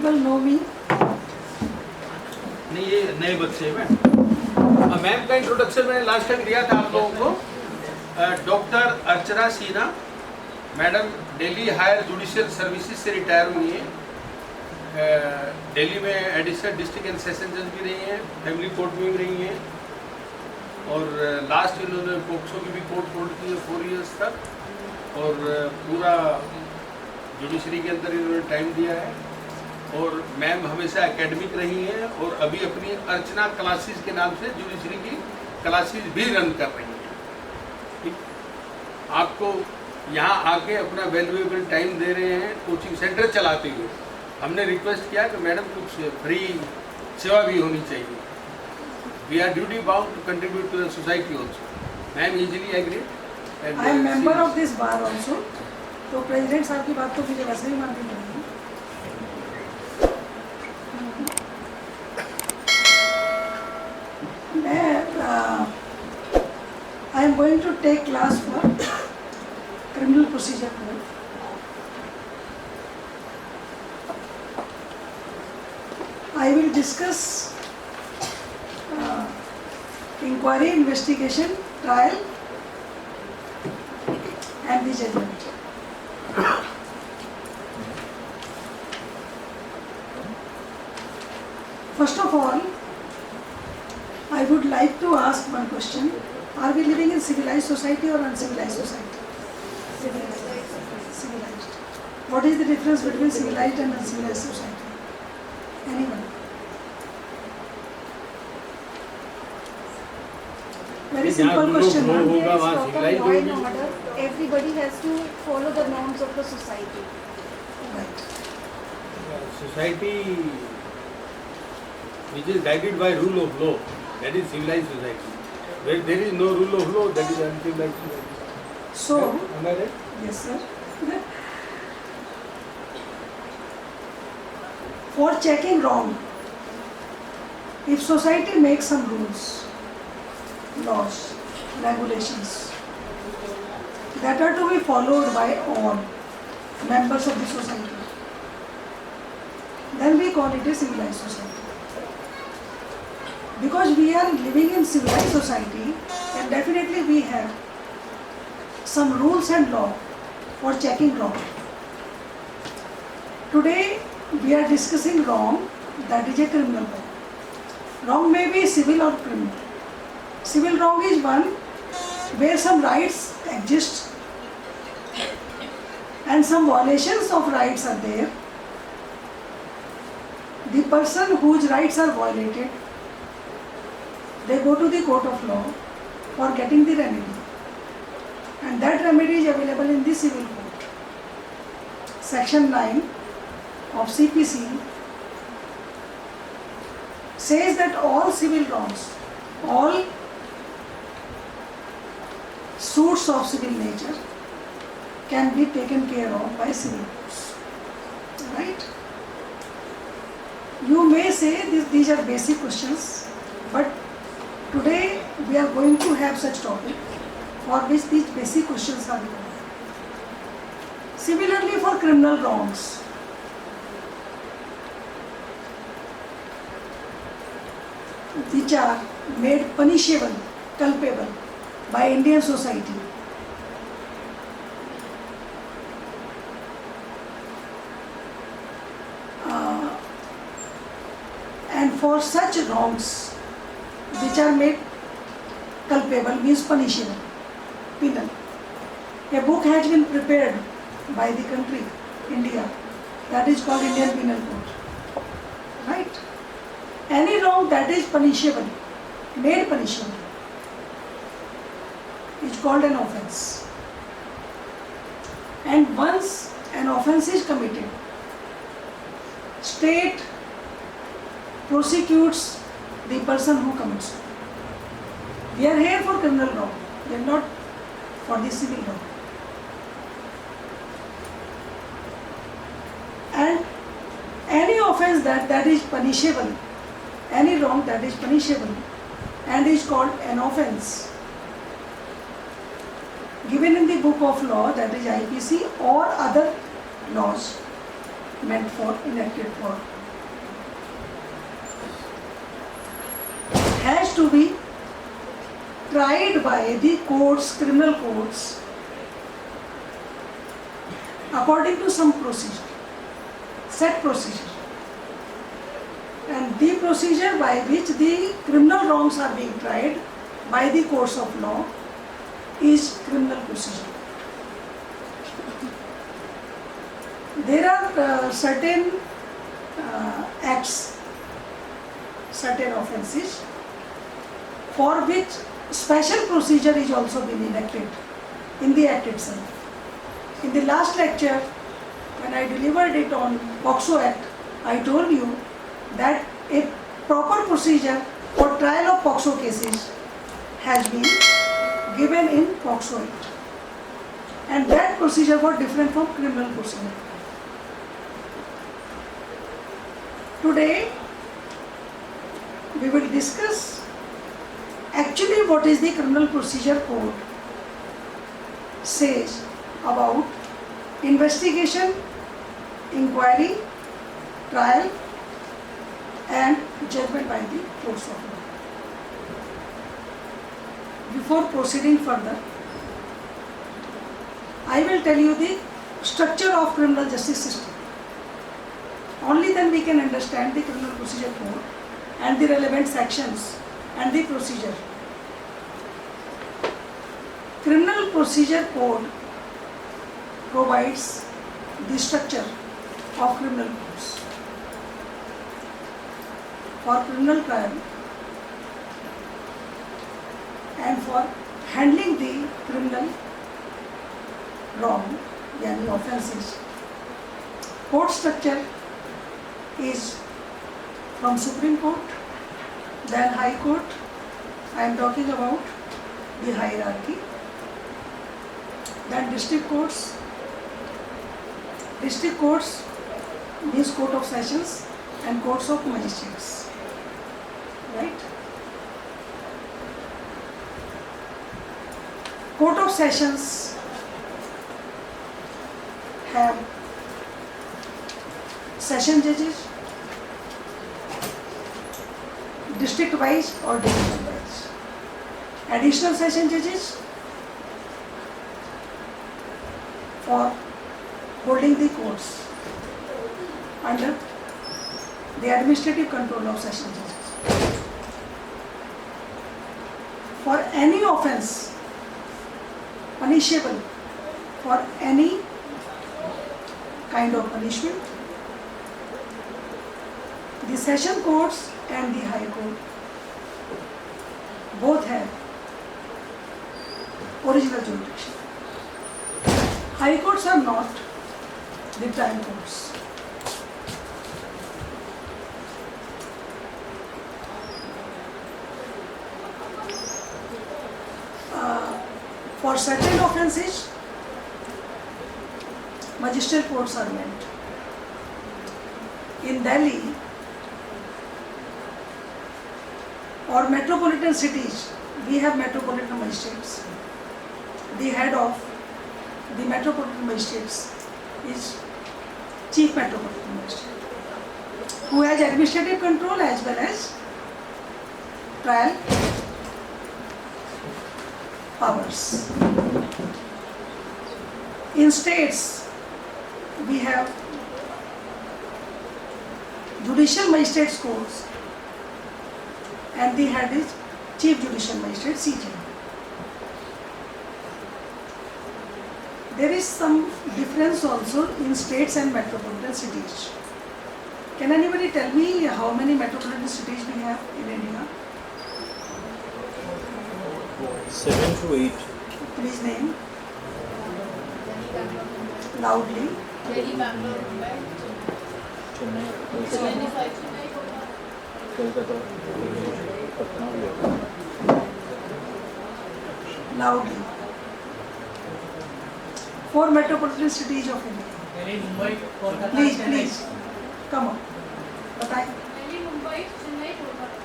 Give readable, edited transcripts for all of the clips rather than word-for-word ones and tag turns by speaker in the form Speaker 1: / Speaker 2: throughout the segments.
Speaker 1: people know me.
Speaker 2: नहीं, ये नए बच्चे में मैम का इंट्रोडक्शन मैंने लास्ट टाइम दिया था आप लोगों को। Doctor Archana Sinha madam Delhi higher judicial services से रिटायर हुई हैं। दिल्ली में एडिशनल डिस्ट्रिक्ट एंड सेशन जज भी रही हैं, फैमिली कोर्ट में भी रही हैं, और लास्ट इन्होंने पोक्सो की भी कोर्ट होल्ड की है 4 इयर्स तक, और पूरा जुडिशरी के अंदर इन्होंने टाइम दिया है। और मैम हमेशा एकेडमिक रही हैं और अभी अपनी अर्चना क्लासेस के नाम से जुडिशरी की क्लासेस भी रन कर रही हैं। ठीक, आपको यहाँ आके अपना वैल्यूएबल टाइम दे रहे हैं कोचिंग सेंटर चलाते हुए। हमने रिक्वेस्ट किया कि मैडम कुछ फ्री सेवा भी होनी चाहिए। We are duty bound to contribute to the society also. Ma'am easily agree.
Speaker 1: I am member of this bar also. तो प्रेसिडेंट साहब की बात तो मुझे वैसे ही माननी पड़ेगी। I am going to take class for criminal procedure code. I will discuss inquiry, investigation, trial and the judgment. First of all, I would like to ask one question. Are we living in civilized society or uncivilized society? Civilized. What is the difference between civilized and uncivilized society? Anyone? Very simple question.
Speaker 3: There is proper law and order. Everybody has to follow the norms of the society.
Speaker 1: Right.
Speaker 2: Society which is guided by rule of law, that is civilized society. Where there is no rule of law, that is uncivilized society.
Speaker 1: So,
Speaker 2: am I right?
Speaker 1: yes sir. For checking wrong, if society makes some rules, laws, regulations that are to be followed by all members of the society, then we call it a civilized society. Because we are living in civilized society, and definitely we have some rules and law for checking wrong. Today we are discussing wrong, that is a criminal wrong. Wrong may be civil or criminal. Civil wrong is one where some rights exist and some violations of rights are there. The person whose rights are violated, they go to the court of law for getting the remedy, and that remedy is available in the civil court. Section 9 of CPC says that all civil wrongs, all suits of civil nature can be taken care of by civil courts. Right? You may say these are basic questions, but today we are going to have such topic for which these basic questions are required. Similarly for criminal wrongs, which are made punishable, culpable by Indian society, and for such wrongs which are made culpable means punishable, penal. A book has been prepared by the country, India, that is called Indian Penal Code. Right? Any wrong that is punishable, made punishable, is called an offence. And once an offence is committed, state prosecutes the person who commits it. We are here for criminal law, we are not for the civil law. And any offence that is punishable, any wrong that is punishable and is called an offence, given in the book of law, that is IPC or other laws, meant for, enacted for, has to be tried by the courts, criminal courts, according to some procedure, set procedure. And the procedure by which the criminal wrongs are being tried by the courts of law is criminal procedure. There are certain acts, certain offences for which special procedure is also being enacted in the act itself. In the last lecture, when I delivered it on POCSO Act, I told you that a proper procedure for trial of POCSO cases has been given in POCSO Act. And that procedure was different from criminal procedure. Today, we will discuss actually what is the criminal procedure code says about investigation, inquiry, trial and judgment by the courts of law. Before proceeding further, I will tell you the structure of criminal justice system. Only then we can understand the criminal procedure code and the relevant sections and the procedure. Criminal procedure code provides the structure of criminal courts. For criminal trial and for handling the criminal wrong, yani offences, court structure is from Supreme Court, then High Court. I am talking about the hierarchy. Then district courts. District courts means court of sessions and courts of magistrates. Right? Court of sessions have session judges, district wise or division wise. Additional session judges for holding the courts under the administrative control of session judges. For any offence punishable for any kind of punishment, the session courts and the High Court both have original jurisdiction. High courts are not the trial courts. For certain offences, magistrate courts are meant. In Delhi or metropolitan cities, we have metropolitan magistrates. The head of the metropolitan magistrates is chief metropolitan magistrate, who has administrative control as well as trial powers. In states, we have judicial magistrates courts and the head is chief judicial magistrate CJ. There is some difference also in states and metropolitan cities. Can anybody tell me how many metropolitan cities we have in India?
Speaker 4: 7 to 8.
Speaker 1: Please name loudly.
Speaker 5: Delhi, Bangalore, Mumbai,
Speaker 4: Chennai, Kolkata, Patna,
Speaker 1: Loudly. 4 metropolitan cities of India.
Speaker 5: Delhi, Mumbai, Kolkata,
Speaker 1: Please,
Speaker 5: Chennai.
Speaker 1: please. Come on. बताएं.
Speaker 5: Delhi, Mumbai, Chennai, Kolkata.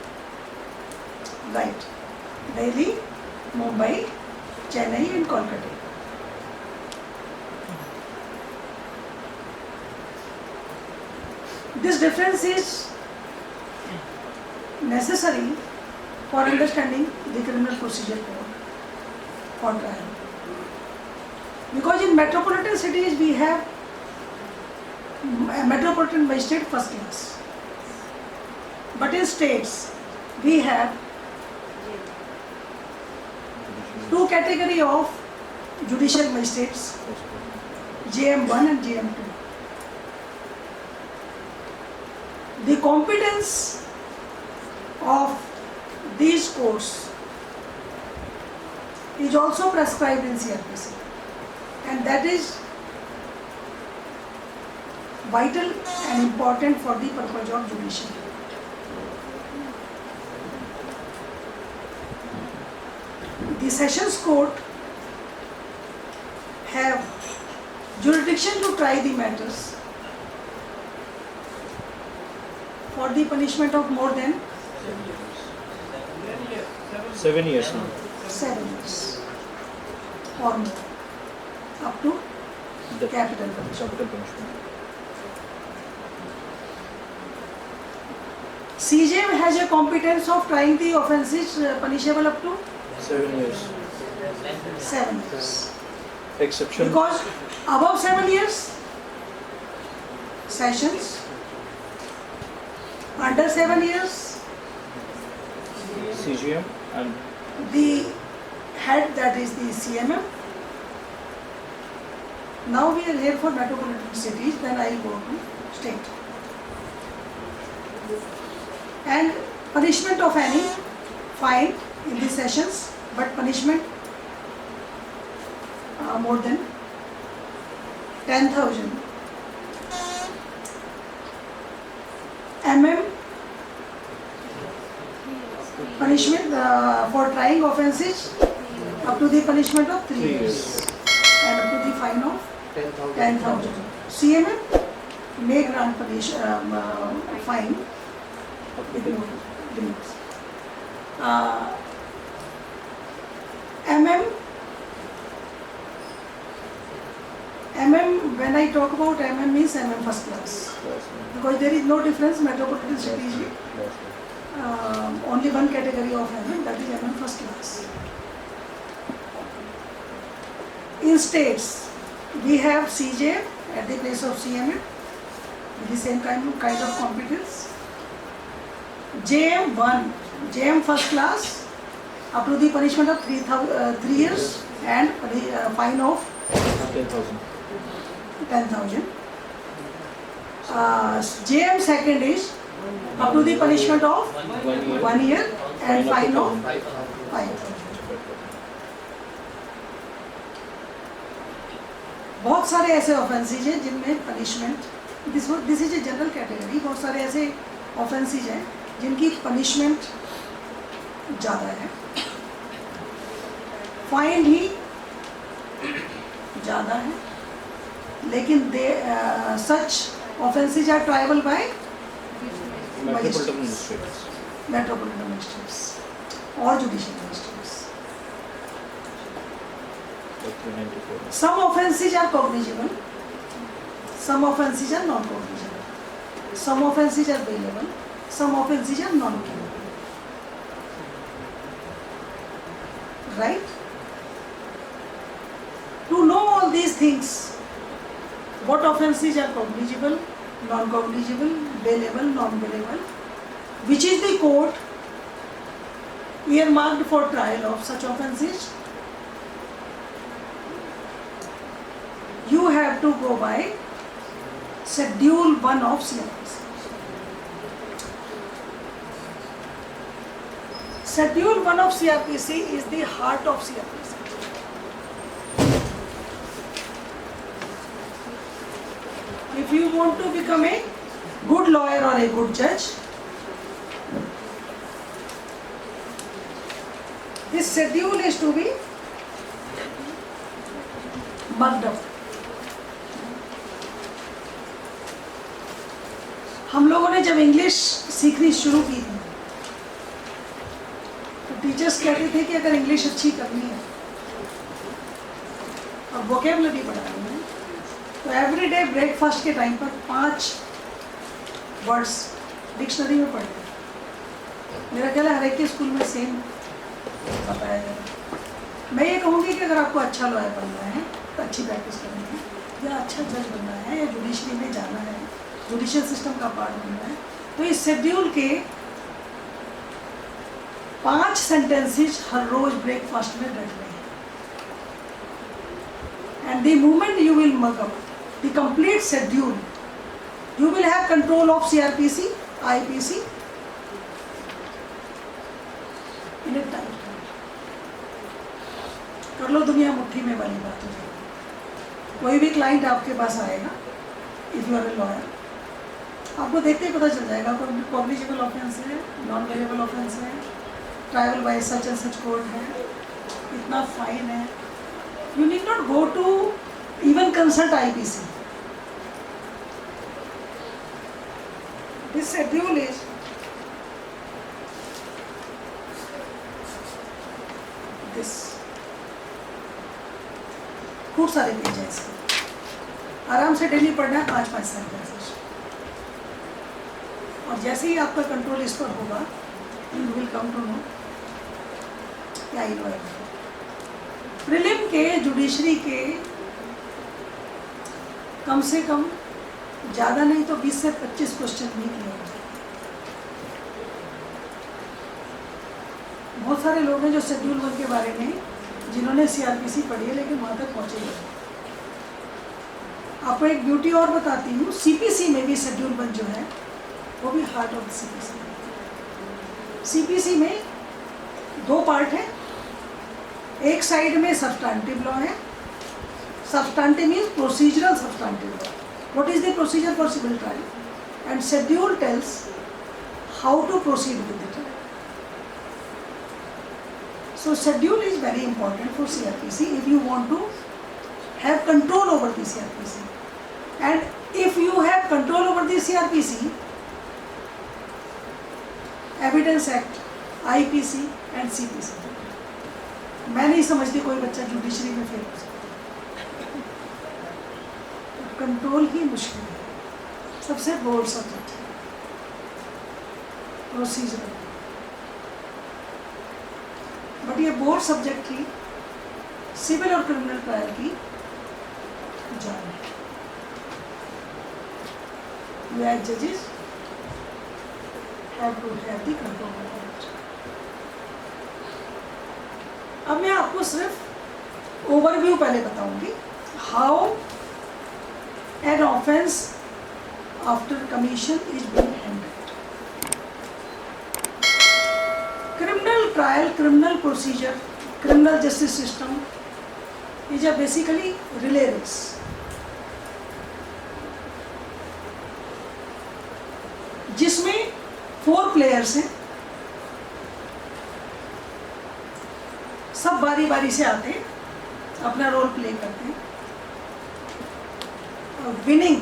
Speaker 1: Right. Delhi, Mumbai, Chennai and Kolkata. This difference is necessary for understanding the criminal procedure code for trial. Because in metropolitan cities we have a metropolitan magistrate first class. But in states we have two category of judicial magistrates, JM1 and JM2. The competence of these courts is also prescribed in CRPC, and that is vital and important for the purpose of judiciary. The Sessions Court have jurisdiction to try the matters for the punishment of more than
Speaker 4: 7 years now.
Speaker 1: 7 years or more, up to
Speaker 4: The
Speaker 1: capital punishment.
Speaker 4: capital punishment.
Speaker 1: CJM has a competence of trying the offences punishable up to
Speaker 4: 7 years.
Speaker 1: 7 years.
Speaker 4: Exception.
Speaker 1: Because above 7 years, Sessions, under 7 years,
Speaker 4: CGM and
Speaker 1: the head, that is the CMM. Now we are here for metropolitan cities, then I will go to state. And punishment of any fine in the Sessions, but punishment more than 10,000 mm punishment for trying offences up to the punishment of 3 years and up to the fine of 10,000. CMM may grant fine with no limits. When I talk about means first class, because there is no difference. Metropolitan cities, only one category of that is first class. In states, we have CJ at the place of CMM with the same kind of competence. JM1, JM first class, up to the punishment of 3 years and fine of
Speaker 4: 10,000.
Speaker 1: 10,000. JM second is up to the punishment of 1 year and fine of 5,000. बहुत सारे ऐसे offences हैं जिनमें punishment, this is a general category, बहुत सारे ऐसे offences हैं जिनकी पनिशमेंट ज़्यादा है, फाइन ही ज़्यादा है, लेकिन such offences are triable by
Speaker 4: Metropolitan magistrates.
Speaker 1: metropolitan magistrates or judicial magistrates.
Speaker 4: Like 394.
Speaker 1: Some offences are cognizable, some offences are non-cognizable, some offences are bailable, some offences are non-bailable. Right? To know all these things, what offences are cognizable, non-cognizable, bailable, non-bailable, which is the court earmarked for trial of such offences, you have to go by Schedule 1 of CRPC. Schedule 1 of CRPC is the heart of CRPC. If you want to become a good lawyer or a good judge, this schedule is to be mugged up. हम लोगों ने जब English सीखनी शुरू की थी तो teachers कहते थे कि अगर इंग्लिश अच्छी करनी है और वोकेबुलरी बढ़ानी है तो एवरीडे ब्रेकफास्ट के टाइम पर 5 वर्ड्स डिक्शनरी में पढ़ते हैं। मेरा ख्याल है हर एक के स्कूल में सेम बताया जाएगा। मैं ये कहूँगी कि अगर आपको अच्छा लॉयर बनना है तो अच्छी प्रैक्टिस करनी है, या अच्छा जज बनना है, या जुडिशरी में जाना है, जुडिशियल सिस्टम का पार्ट बनना है, तो इस शेड्यूल के 5 सेंटेंसेस हर रोज ब्रेकफास्ट में रटने हैं। And the moment you will mug up the complete schedule, you will have control of CRPC, IPC in a time. कर लो दुनिया मुट्ठी में वाली बात हो जाएगी। कोई भी क्लाइंट आपके पास आएगा, if you are a lawyer, आपको देखते ही पता चल जाएगा कोई कॉग्निजेबल ऑफेंस है, नॉन वेरिएबल ऑफेंस है, triable by such and such court है, इतना फाइन है। You need not go to even consult IPC. This schedule is this. खूब सारे पेज हैं इसके, आराम से डेली पढ़ना है 5-5 सेंटेंसेस। और जैसे ही आपका कंट्रोल इस पर होगा, you will come to know क्या ही लॉयर है। प्रीलिम के, जुडिशरी के कम से कम ज़्यादा नहीं तो 20 से 25 क्वेश्चन भी किए हैं। बहुत सारे लोग हैं जो शेड्यूल 1 के बारे में, जिन्होंने CRPC पढ़ी है लेकिन वहाँ तक पहुँचे नहीं। आपको एक ब्यूटी और बताती हूँ, CPC में भी शेड्यूल 1 जो है वो भी हार्ट ऑफ CPC है। CPC में 2 पार्ट हैं। एक साइड में सब्सटैंटिव लॉ है। Substantive means procedural substantive law. What is the procedure for civil trial? And schedule tells how to proceed with the trial. So schedule is very important for CRPC if you want to have control over the CRPC. And if you have control over the CRPC, Evidence Act, IPC and CPC, मैं नहीं समझती कोई बच्चा judiciary में fail हो सकता। Control ही मुश्किल है, सबसे बोर्ड सब्जेक्ट है प्रोसीजर। बट ये बोर्ड सब्जेक्ट की सिविल और क्रिमिनल ट्रायल की जान है। You as judges have to have the control over it. अब मैं आपको सिर्फ ओवरव्यू पहले बताऊंगी, how an offence after commission is being handled. Criminal trial, criminal procedure, criminal justice system is a basically relay race. जिसमें 4 players हैं, सब बारी बारी से आते हैं, अपना रोल प्ले करते हैं। Winning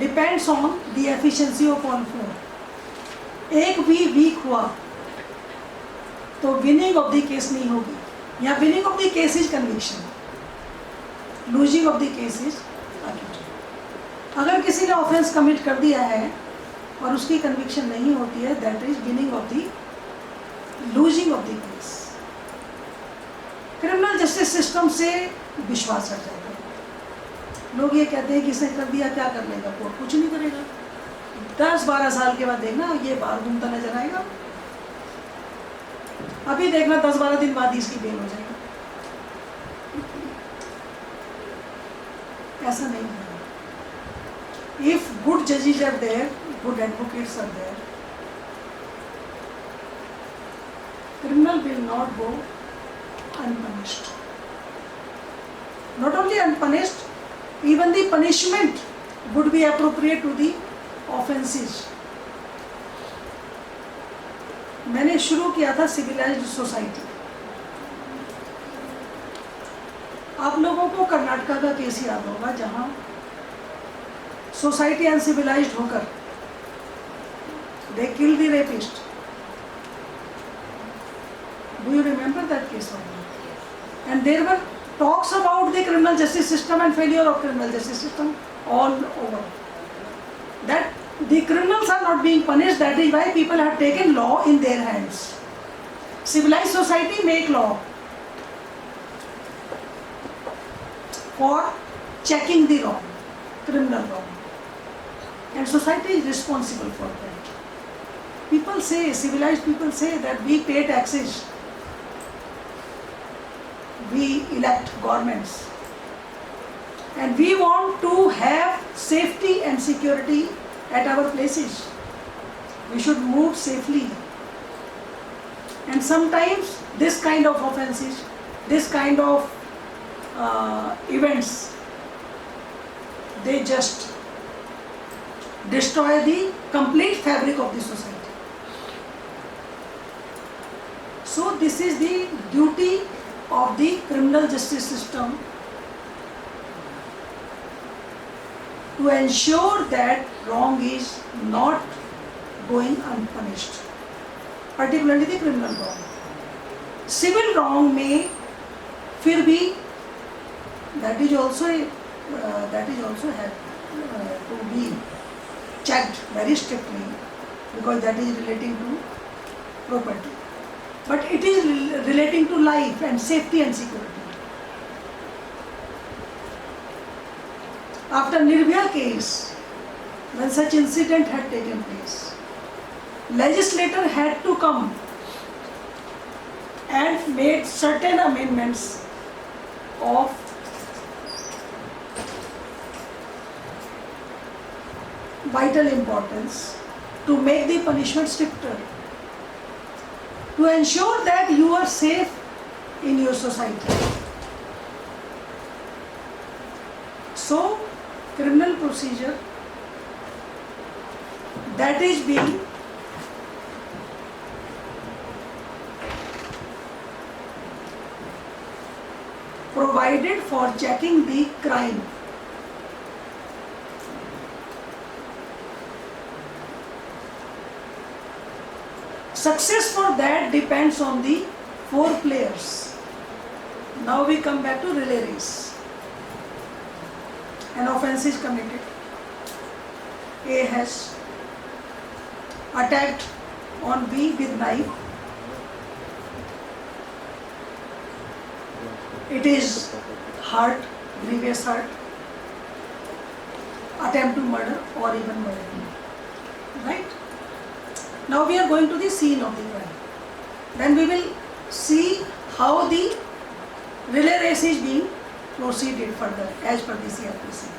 Speaker 1: depends on the efficiency of all 4. एक भी वीक हुआ तो विनिंग ऑफ द केस नहीं होगी। या winning of the case is conviction, losing of the case is acute. अगर किसी ने ऑफेंस कमिट कर दिया है और उसकी कन्विक्शन नहीं होती है, that is winning of the losing of the case. Criminal justice system से विश्वास हट जाएगा। लोग ये कहते हैं कि इसने कर दिया, क्या कर लेगा कोर्ट? कुछ नहीं करेगा। 10-12 साल के बाद देखना ये बाहर घूमता नजर आएगा। अभी देखना 10-12 दिन बाद ही इसकी बेल हो जाएगी। ऐसा नहीं है। इफ गुड जजेस are there, good advocates are there, criminal will not go unpunished. Not only unpunished, even the punishment would be appropriate to the offences. मैंने शुरू किया था सिविलाइज्ड सोसाइटी। आप लोगों को कर्नाटका का केस याद होगा, जहां सोसाइटी अनसिविलाइज्ड होकर they kill the rapist. Do you remember that case or not? And there were talks about the criminal justice system and failure of criminal justice system all over. The criminals are not being punished. That is why people have taken law in their hands. Civilized society make law for checking the wrong, criminal wrong. And society is responsible for that. People say, civilized people say that we pay taxes, we elect governments, and we want to have safety and security at our places. We should move safely. And sometimes this kind of offenses, this kind of events, they just destroy the complete fabric of the society. So this is the duty of the criminal justice system to ensure that wrong is not going unpunished, particularly the criminal wrong. Civil wrong may फिर भी that is also have to be checked very strictly, because that is relating to property. But it is relating to life and safety and security. After Nirbhaya case, when such incident had taken place, legislator had to come and made certain amendments of vital importance to make the punishment stricter, to ensure that you are safe in your society. So, criminal procedure that is being provided for checking the crime. Success for that depends on the 4 players. Now we come back to relay race. An offence is committed. A has attacked on B with knife. It is hurt, grievous hurt, attempt to murder or even murder. Right? Now we are going to the scene of the crime. Then we will see how the relay race is being proceeded further as per the CRPC.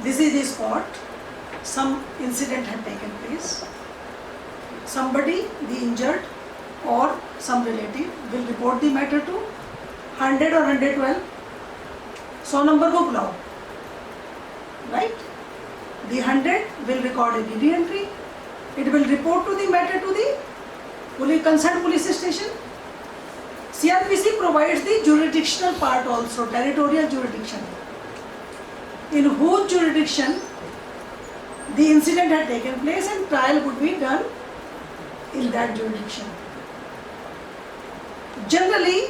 Speaker 1: This is the spot. Some incident had taken place. Somebody, the injured or some relative, will report the matter to 100 or 112. 100 number को बुलाओ. Right? The 100 will record a DD entry. It will report to the matter to the concerned police station. CRPC provides the jurisdictional part also, territorial jurisdiction, in whose jurisdiction the incident had taken place and trial would be done in that jurisdiction. Generally,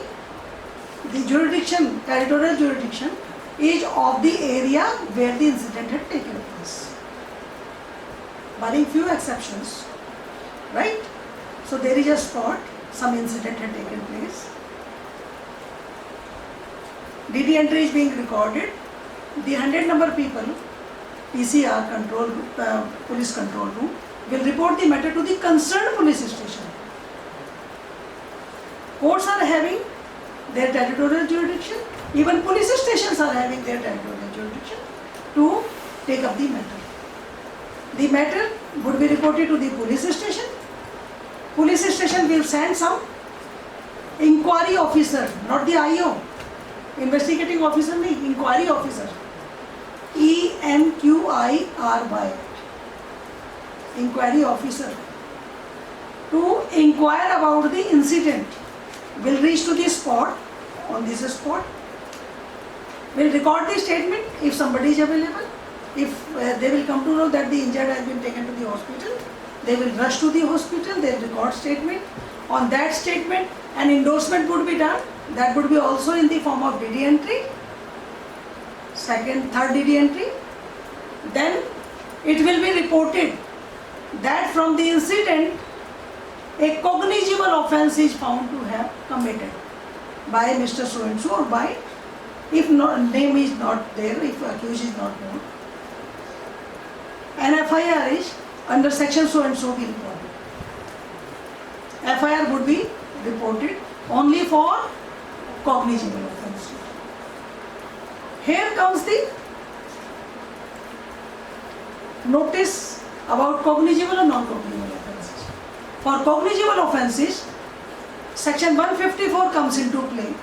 Speaker 1: the jurisdiction, territorial jurisdiction, is of the area where the incident had taken place, barring few exceptions, right? So there is a spot, some incident had taken place. DD entry is being recorded. The 100 number people, PCR control, police control room, will report the matter to the concerned police station. Courts are having their territorial jurisdiction. Even police stations are having their territorial jurisdiction to take up the matter. The matter would be reported to the police station. Police station will send some inquiry officer, not the IO, investigating officer, no, inquiry officer, ENQIRY, inquiry officer, to inquire about the incident, will reach to the spot, on this spot, will record the statement if somebody is available. If they will come to know that the injured has been taken to the hospital, they will rush to the hospital, they will record statement. On that statement, an endorsement would be done. That would be also in the form of DD entry, third DD entry. Then it will be reported that from the incident a cognizable offence is found to have committed by Mr. So and so, or by, if name is not there, if accused is not known, an FIR is under section so and so be reported. FIR would be reported only for cognizable offence. Here comes the notice about cognizable or non-cognizable offences. For cognizable offences, section 154 comes into play.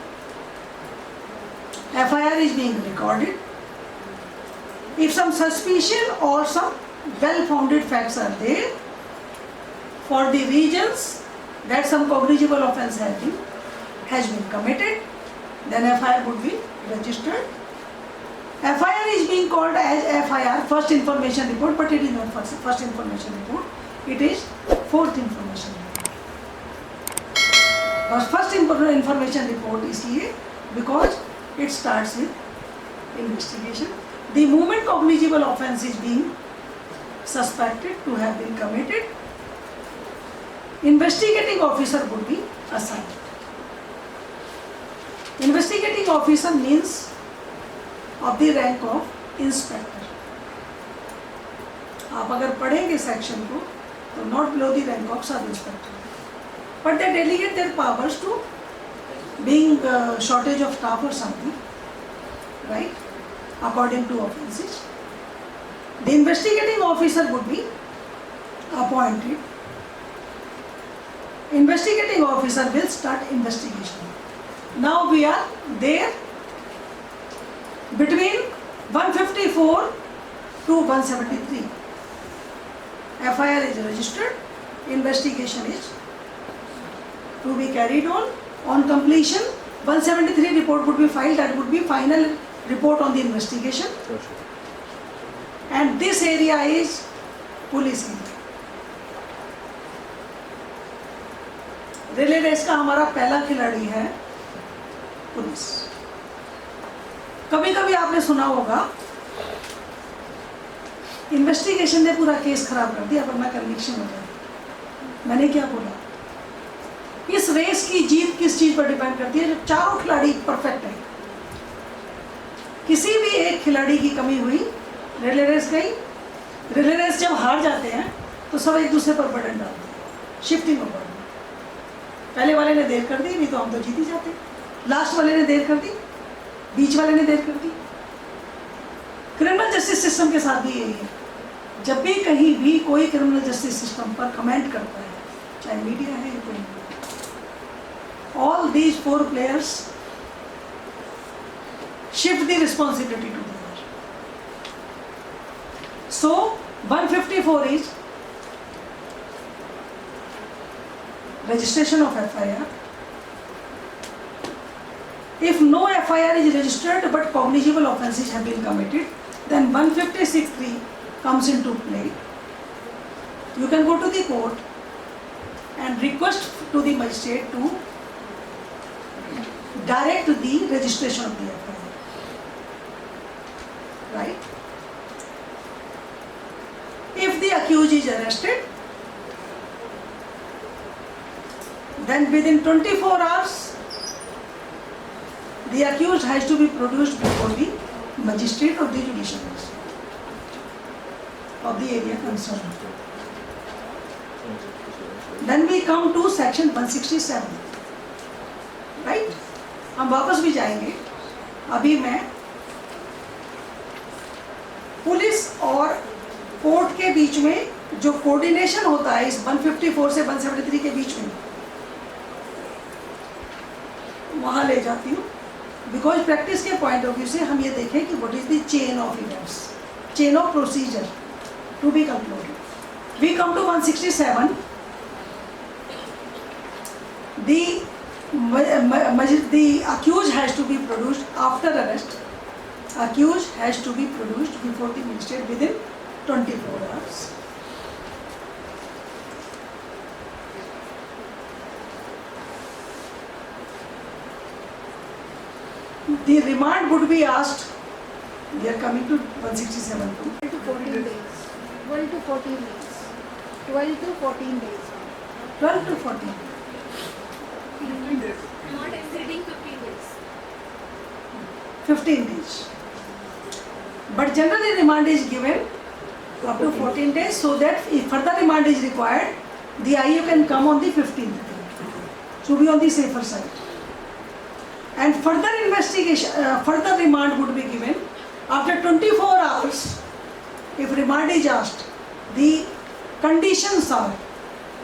Speaker 1: FIR is being recorded. If some suspicion or some well-founded facts are there for the regions that some cognizable offence has been committed, then FIR would be registered. FIR is being called as FIR, first information report, but it is not first information report, it is fourth information report. First information report is here because it starts with investigation. The moment cognizable offence is being suspected to have been committed, investigating officer would be assigned. Investigating officer means of the rank of inspector. आप अगर पढ़ेंगे section को तो not below the rank of sub inspector, but they delegate their powers to being shortage of staff और something, right, according to offences. The investigating officer would be appointed. Investigating officer will start investigation. Now we are there between 154 to 173. FIR is registered, investigation is to be carried on. On completion, 173 report would be filed, that would be final report on the investigation.
Speaker 4: Sure, sure.
Speaker 1: And this area is police area. Relay race का हमारा पहला खिलाड़ी है police. कभी कभी आपने सुना होगा इन्वेस्टिगेशन ने पूरा केस खराब कर दिया वरना कन्विक्शन हो जाए. मैंने क्या बोला, इस रेस की जीत किस चीज पर डिपेंड करती है? जब चारों खिलाड़ी परफेक्ट हैं, किसी भी एक खिलाड़ी की कमी हुई, रिले रेस गई. रिले रेस जब हार जाते हैं तो सब एक दूसरे पर बर्डन डालते हैं, शिफ्टिंग ऑफ बर्डन. पहले वाले ने देर कर दी, नहीं तो हम तो जीत ही जाते. लास्ट वाले ने देर कर दी, बीच वाले ने देर कर दी. क्रिमिनल जस्टिस सिस्टम के साथ भी यही है. जब भी कहीं भी कोई क्रिमिनल जस्टिस सिस्टम पर कमेंट करता है, चाहे मीडिया है या कोई, all these 4 players shift the responsibility to the other. So 154 is registration of FIR. If no FIR is registered but cognizable offences have been committed, then 156(3) comes into play. You can go to the court and request to the magistrate to direct the registration of the FIR. Right? If the accused is arrested, then within 24 hours the accused has to be produced before the magistrate or the judicial magistrate of the area concerned. Then we come to section 167, right? हम वापस भी जाएंगे. अभी मैं police और court के बीच में जो कोऑर्डिनेशन होता है इस 154 से 173 के बीच में, वहाँ ले जाती हूँ. बिकॉज प्रैक्टिस के पॉइंट ऑफ व्यू से हम ये देखें कि what is the chain of events, chain of procedure to be concluded. We come to 167. The accused has to be produced after arrest. Accused has to be produced before the magistrate within 24 hours. The remand would be asked. We are coming to 167
Speaker 3: to 14 days. 14 days. 12 to 14 days.
Speaker 1: 12 to 14.
Speaker 5: Not exceeding 15 days.
Speaker 1: 15 days. But generally remand is given up to 14 days, so that if further remand is required, the IO can come on the 15th day. To be on the safer side. And further investigation, further remand would be given after 24 hours. If remand is asked, the conditions are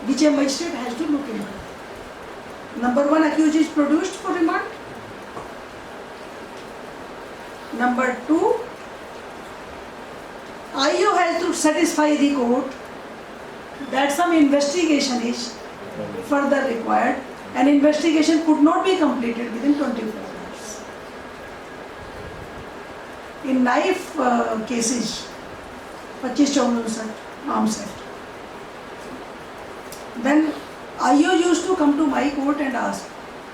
Speaker 1: which a magistrate has to look into. Number one, accused is produced for remand. Number two, IO has to satisfy the court that some investigation is further required, and investigation could not be completed within 24 hours. In knife cases, 25 arms act, then IO used to come to my court and ask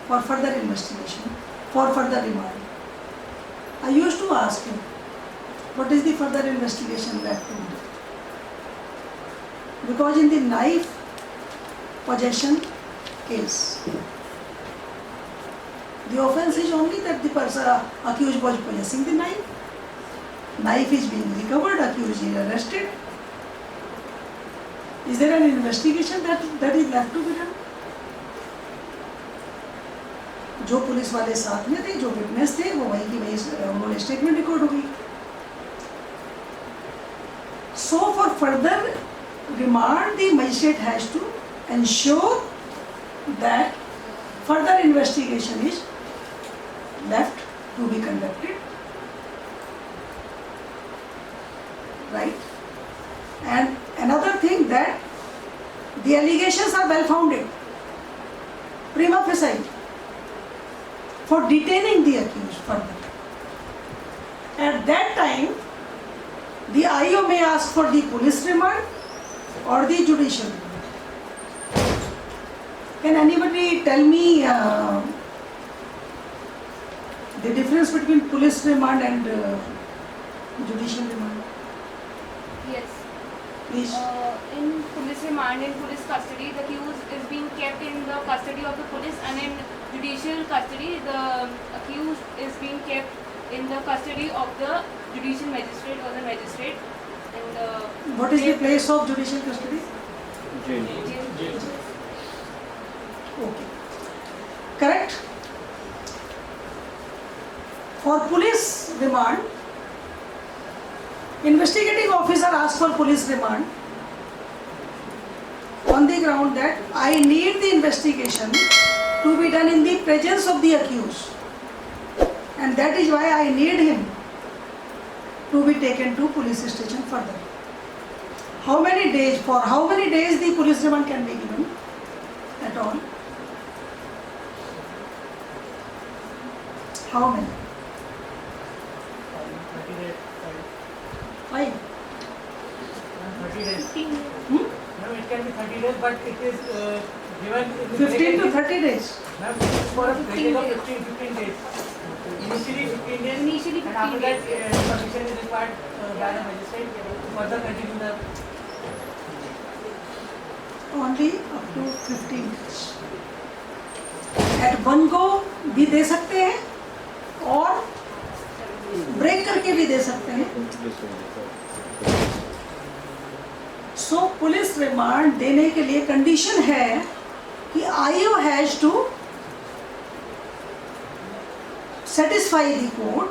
Speaker 1: for further investigation, for further remand. I used to ask him, what is the further investigation left to do? Because in the knife possession case, the offence is only that the person accused was possessing the knife. Knife is being recovered, accused is arrested. Is there an investigation that is left to be done? जो police वाले साथ में थे, जो witness थे, वो वहीं की वहीं उन्होंने स्टेटमेंट रिकॉर्ड हो गई. So for further remand, the magistrate has to ensure that further investigation is left to be conducted, right? And another thing, that the allegations are well founded, prima facie, for detaining the accused further. At that time, the IO may ask for the police remand or the judicial remand. Can anybody tell me the difference between police remand and judicial remand?
Speaker 6: Yes.
Speaker 1: Please.
Speaker 6: In police remand, in police custody, the accused is being kept in the custody of the police, and in judicial custody, the accused is being kept in the custody of the judicial magistrate or the magistrate. And
Speaker 1: What is the place of judicial custody?
Speaker 4: Jail.
Speaker 1: Okay. Correct? For police remand, investigating officer asks for police remand on the ground that I need the investigation to be done in the presence of the accused, and that is why I need him to be taken to police station further. How many days, for how many days the police remand can be given at all? How many? 5.
Speaker 5: 30 days.
Speaker 6: 15 days.
Speaker 1: Hmm?
Speaker 5: Ma'am, it can be 30 days, but it is given in the
Speaker 1: 15 to 30 days.
Speaker 5: Ma'am, it is for a
Speaker 6: 15
Speaker 5: period of
Speaker 6: days.
Speaker 5: 15 days. Initially 15 days.
Speaker 6: Initially
Speaker 5: And after
Speaker 6: 15
Speaker 5: that,
Speaker 6: days.
Speaker 5: permission is required by the magistrate to further continue the.
Speaker 1: Only up to 15 days. At one go भी दे सकते हैं और break करके भी दे सकते हैं. सो police remand देने के लिए कंडीशन है कि IO has to satisfy the court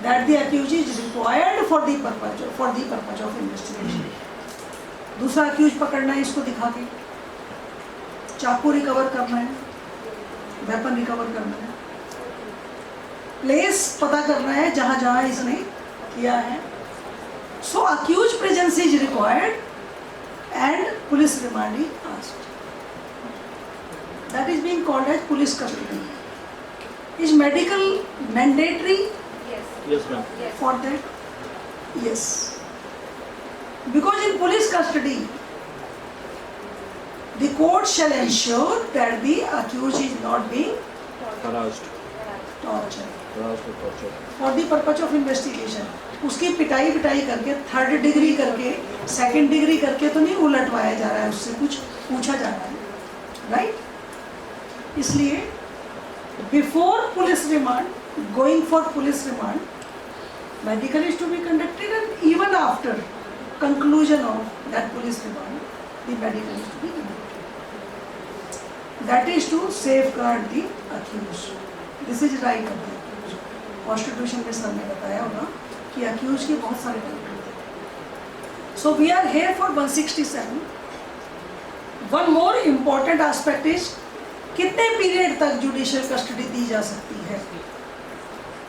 Speaker 1: that the accused is required for the purpose of investigation. दूसरा accused पकड़ना है, इसको दिखा के चाकू रिकवर करना है, वेपन रिकवर करना है, प्लेस पता करना है जहाँ जहाँ इसने किया है. So accused presence is required and police remand is asked. That is being called as police custody. Is medical mandatory
Speaker 6: Yes.
Speaker 4: Yes, ma'am.
Speaker 6: Yes.
Speaker 1: for that? Yes. Because in police custody, the court shall ensure that the accused is not being
Speaker 4: Harassed.
Speaker 1: tortured
Speaker 4: Harassed or tortured.
Speaker 1: for the purpose of investigation. उसकी पिटाई करके, 3rd degree करके, 2nd degree करके तो नहीं उलटवाया जा रहा है, उससे कुछ पूछा जा रहा है, राइट? इसलिए before police remand, going for police remand, medical is to be conducted and even after conclusion of that police remand, the medical is to be conducted. That is to safeguard the accused. This is right of the accused. Constitution में sir ने बताया होगा कि accused के बहुत सारे type होते हैं. So we are here for 167. One more important aspect is कितने पीरियड तक जुडिशियल कस्टडी दी जा सकती है?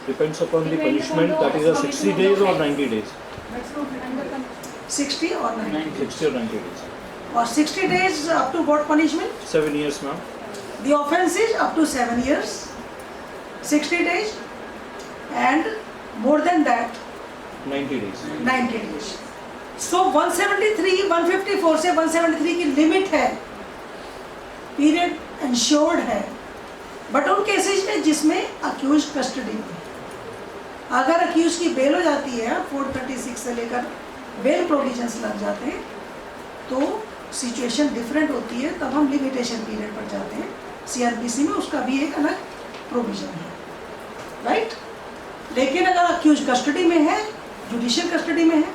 Speaker 4: Depends upon the punishment, that is a 60 days or 90 days.
Speaker 1: 60 or 90?
Speaker 4: 60 or 90 days.
Speaker 1: Or 60 days up to what punishment?
Speaker 4: 7 years, ma'am.
Speaker 1: The offence is up to 7 years, 60 days, and more than that
Speaker 4: 90 days.
Speaker 1: 90 days. So 173, 154 से 173 की limit है, period insured है, but उन cases में जिसमें accused custody में, अगर accused की बेल हो जाती है 436 से लेकर बेल प्रोविजंस लग जाते हैं तो सिचुएशन डिफरेंट होती है, तब हम लिमिटेशन पीरियड पर जाते हैं. सीआरपीसी में उसका भी एक अलग प्रोविजन है, राइट? लेकिन अगर अक्यूज कस्टडी में है, जुडिशियल कस्टडी में है,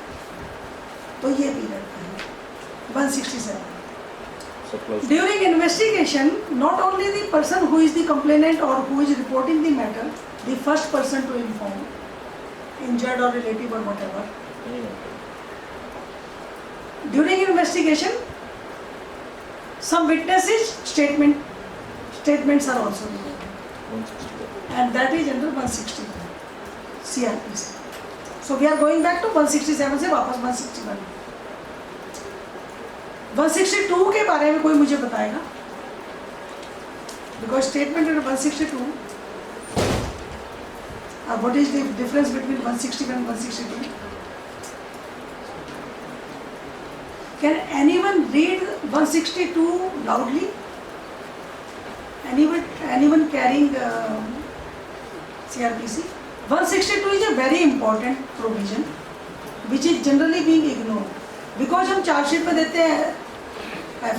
Speaker 1: तो ये पीरियड है 167.
Speaker 4: So close.
Speaker 1: During investigation, not only the person who is the complainant or who is reporting the matter, the first person to inform, injured or relative or whatever. During investigation, some witnesses' statements are also recorded,
Speaker 4: 161.
Speaker 1: and that is under 161 CRPC. So we are going back to 167 से वापस 161. 162 के बारे में कोई मुझे बताएगा? Because statement under 162, what is the difference between 161 and 162? Can anyone read 162 loudly? Anyone carrying CRPC? 162 is a very important provision which is generally being ignored. Because हम chargesheet में देते हैं,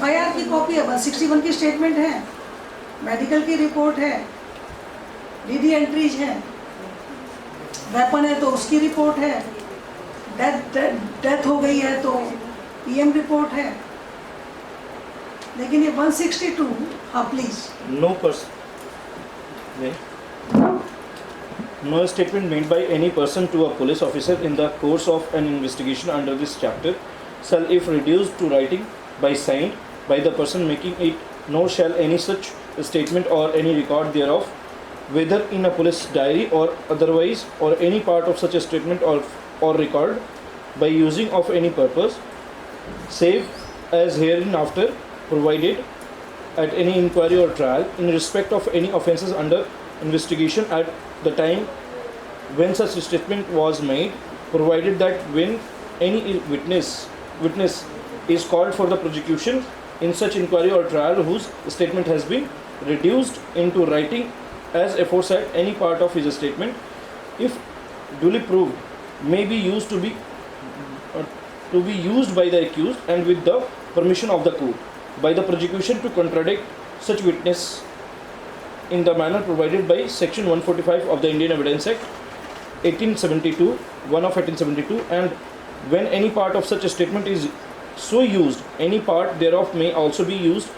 Speaker 1: FIR की कॉपी है, 161 की स्टेटमेंट है, medical की report है, DD एंट्रीज है, वेपन है तो उसकी रिपोर्ट है, डेथ हो गई है तो PM रिपोर्ट है. लेकिन ये 162, हाँ please.
Speaker 4: No person. No statement made by any person to a police officer in the course of an investigation under this chapter shall, if reduced to writing by signed by the person making it, nor shall any such statement or any record thereof, whether in a police diary or otherwise, or any part of such a statement or record, by using of any purpose, save as hereinafter provided at any inquiry or trial in respect of any offences under investigation at the time when such statement was made, provided that when any witness is called for the prosecution in such inquiry or trial whose statement has been reduced into writing as aforesaid, any part of his statement, if duly proved, may be used to be used by the accused and with the permission of the court by the prosecution to contradict such witness in the manner provided by section 145 of the Indian Evidence Act 1872, 1 of 1872, and when any part of such a statement is so used, any part thereof may also be used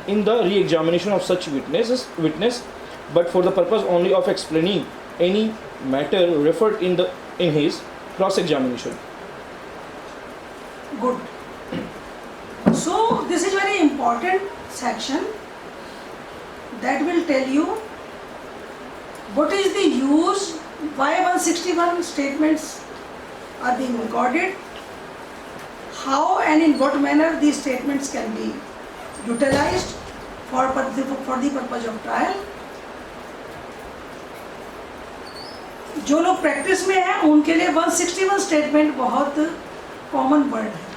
Speaker 4: in the re-examination of such witness, but for the purpose only of explaining any matter referred in his cross-examination.
Speaker 1: Good. So this is very important section that will tell you what is the use, why 161 statements are being recorded, how and in what manner these statements can be utilized for the purpose of trial. जो लोग practice में हैं उनके लिए 161 statement बहुत common word है.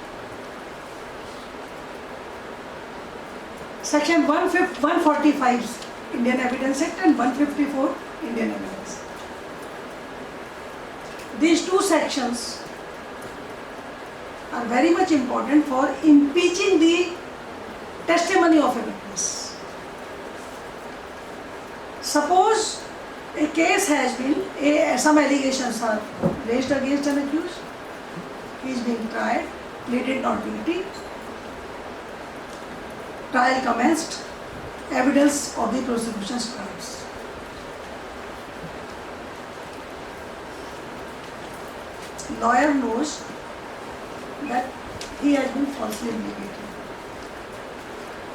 Speaker 1: Section 145 Indian evidence act and 154 Indian evidence. these two sections are very much important for impeaching the testimony of a witness. Suppose a case has been, some allegations are raised against an accused, he is being tried, pleaded not guilty, trial commenced, evidence of the prosecution starts. Lawyer knows that he has been falsely implicated.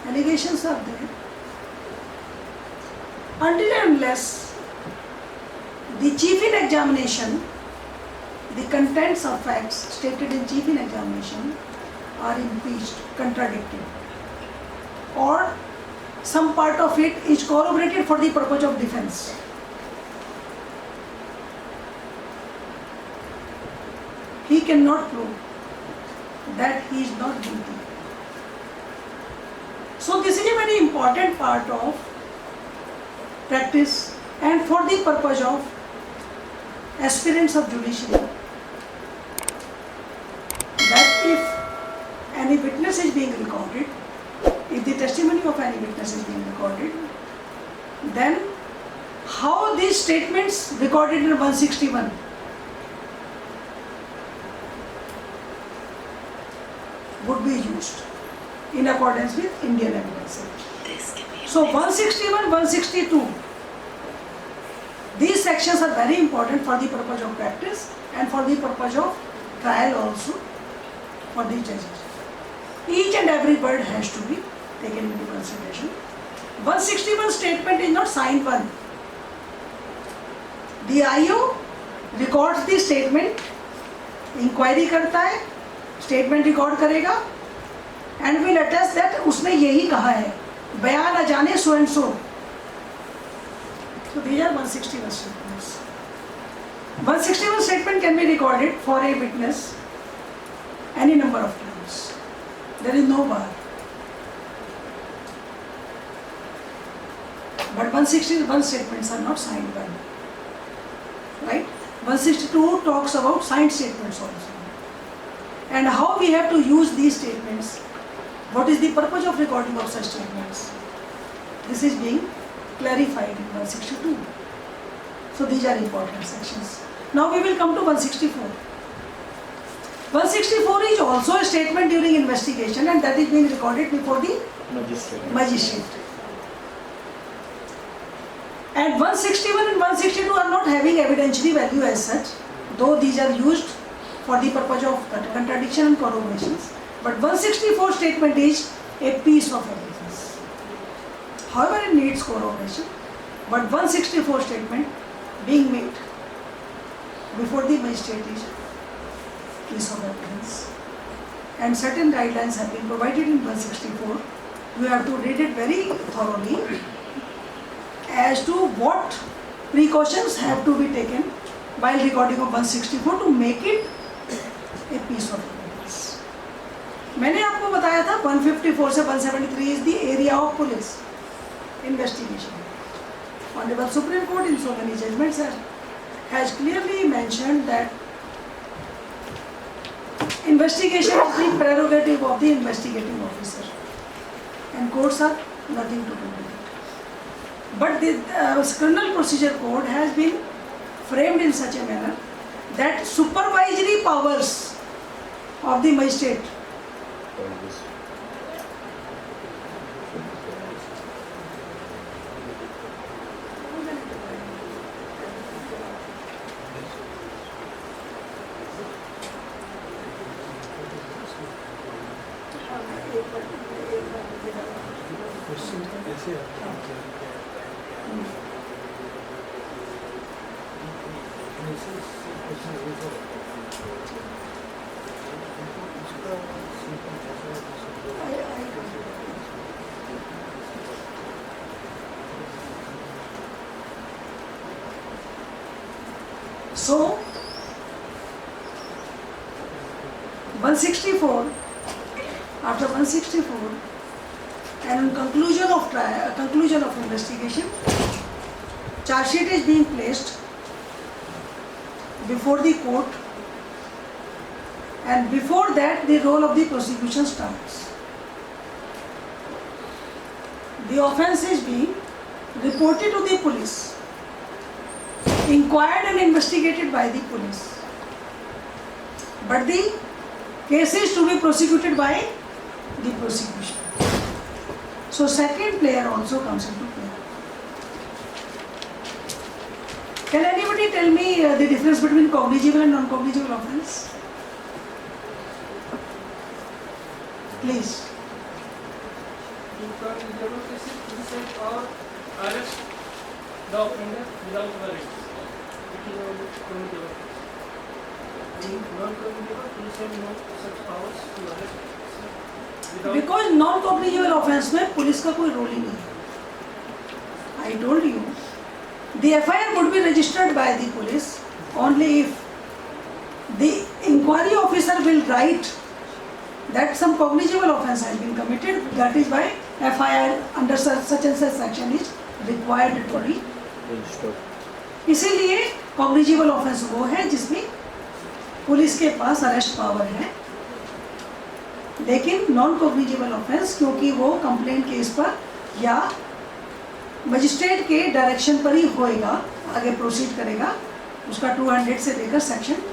Speaker 1: Allegations are there. Until and unless the chief in examination, the contents of facts stated in chief in examination are impeached, contradicted, or some part of it is corroborated for the purpose of defense. He cannot prove that he is not guilty. So this is a very important part of practice and for the purpose of aspirants of judiciary, that if any witness is being recorded, if the testimony of any witness is being recorded, then how these statements recorded in 161 would be used in accordance with Indian Evidence Act. So 161, 162, these sections are very important for the purpose of practice and for the purpose of trial also for the judges. Each and every word has to be taken into consideration. 161 statement is not signed one. The IO records the statement, inquiry करता है, statement record करेगा, and will attest that उसने यही कहा है, बयान अजाने so and so. So these are 161 statements. 161 statement can be recorded for a witness any number of times. There is no bar. But 161 statements are not signed by me. Right? 162 talks about signed statements also. And how we have to use these statements. What is the purpose of recording of such statements? This is being clarified in 162. So these are important sections. Now we will come to 164. 164 is also a statement during investigation and that is being recorded before the magistrate. And 161 and 162 are not having evidentiary value as such, though these are used for the purpose of contradiction and corroborations. But 164 statement is a piece of evidence. However, it needs corroboration. But 164 statement being made before the magistrate is piece of evidence. And certain guidelines have been provided in 164. You have to read it very thoroughly as to what precautions have to be taken while recording of 164 to make it a piece of evidence. मैंने आपको बताया था 154 से 173 is the area of police investigation. Honorable Supreme Court in so many judgments has clearly mentioned that investigation is the prerogative of the investigating officer and courts have nothing to do with it. But the Criminal Procedure Code has been framed in such a manner that supervisory powers of the magistrate So 164, after 164 and on conclusion of trial, conclusion of investigation, charge sheet is being placed. before the court, and before that the role of the prosecution starts. The offence is being reported to the police, inquired and investigated by the police, but the case is to be prosecuted by the prosecution. So second player also comes into play. Can anybody tell me the difference between cognizable and non-cognizable offence? Please.
Speaker 5: Incognizable cases, police or arrest the offender without warrant. It is only cognizable case. In non-cognizable, police have no such powers to arrest without.
Speaker 1: Because non-cognizable offence में police का कोई role ही नहीं है. I told you, the FIR would be registered by the police only if the inquiry officer will write that some cognizable offence has been committed. That is why FIR under such and such section is required to be
Speaker 4: registered.
Speaker 1: इसीलिए cognizable offence वो है जिसमें police के पास arrest power है, लेकिन non cognizable offence क्योंकि वो complaint case पर या मजिस्ट्रेट के डायरेक्शन पर ही होएगा, आगे प्रोसीड करेगा, उसका 200 से लेकर सेक्शन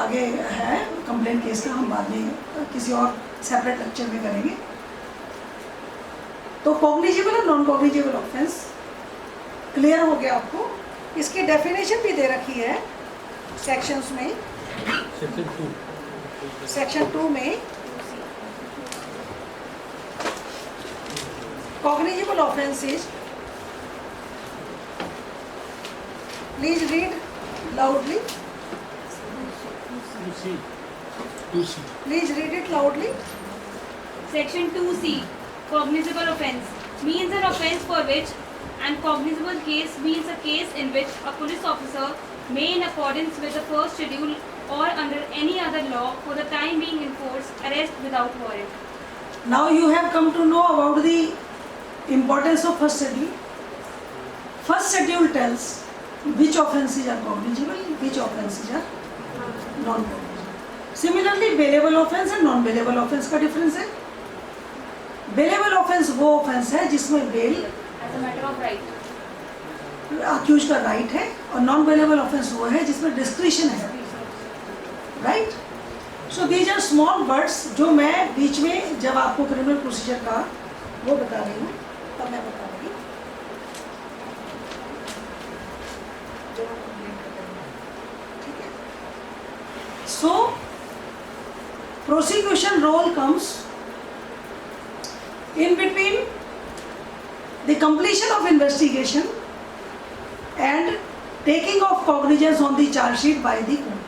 Speaker 1: आगे है कंप्लेंट केस का, हम बाद में किसी और सेपरेट लेक्चर में करेंगे. तो कॉग्निजेबल और नॉन कॉग्निजेबल ऑफेंस क्लियर हो गया आपको. इसकी डेफिनेशन भी दे रखी है सेक्शंस में. सेक्शन 2 में cognizable offenses, please read loudly. Please read it loudly.
Speaker 6: Section 2C, cognizable offence means an offence for which, and cognizable case means a case in which a police officer may, in accordance with the first schedule or under any other law, for the time being enforce arrest without warrant.
Speaker 1: Now you have come to know about the importance of first schedule. First schedule tells which offences are cognizable, which offences are non-cognizable. Similarly, bailable offence and non-bailable offence का difference है. Bailable offence वो offence है जिसमें bail
Speaker 6: As a matter of right.
Speaker 1: accused का right है, और non-bailable offence वो है जिसमें discretion है. Right? So these are small words जो मैं बीच में जब आपको criminal procedure का वो बता रही हूँ, तब मैं बता रही हूँ. ठीक है. So prosecution role comes in between the completion of investigation and taking of cognizance on the charge sheet by the court.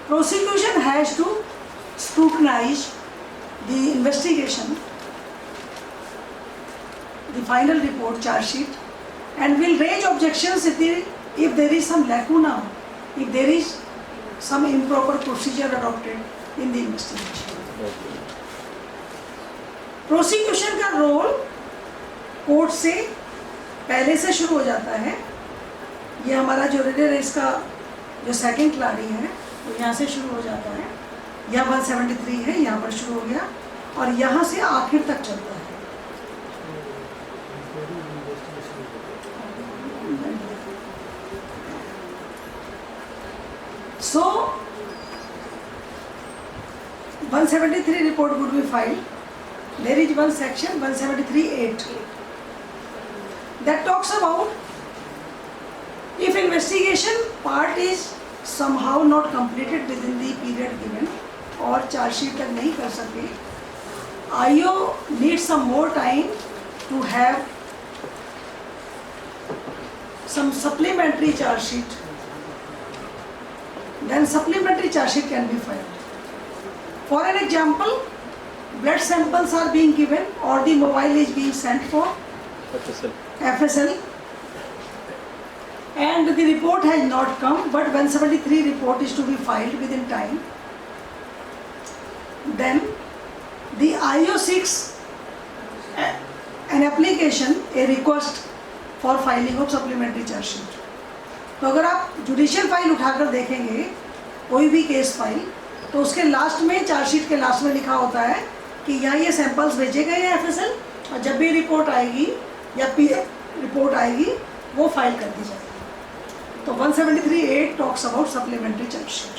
Speaker 1: Prosecution has to scrutinize the investigation, the final report, charge sheet, and will raise objections if there is some lacuna, if there is some improper procedure adopted in the investigation. Prosecution का role court से पहले से शुरू हो जाता है. ये हमारा जो रेडर है इसका जो सेकंड क्लारी है वो यहाँ से शुरू हो जाता है. यहाँ 173 है, यहाँ पर शुरू हो गया और यहाँ से आखिर तक चलता है. So 173 report would be filed. There is one section 173(8) that talks about if investigation part is somehow not completed within the period given और charge sheet तक नहीं कर सके, IO needs some more time to have some supplementary charge sheet. Then supplementary charge sheet can be filed. For an example, blood samples are being given or the mobile is being sent for FSL and the report has not come, but 173 report is to be filed within time. Then the IO seeks an application, a request for filing of supplementary charge sheet. तो अगर आप judicial file उठाकर देखेंगे कोई भी case file, तो उसके last में, चार्जशीट के लास्ट में लिखा होता है कि यहाँ ये सैंपल्स भेजे गए हैं FSL, और जब भी रिपोर्ट आएगी या PA रिपोर्ट आएगी वो फाइल कर दी जाएगी। तो 173(8) talks about supplementary chargesheet.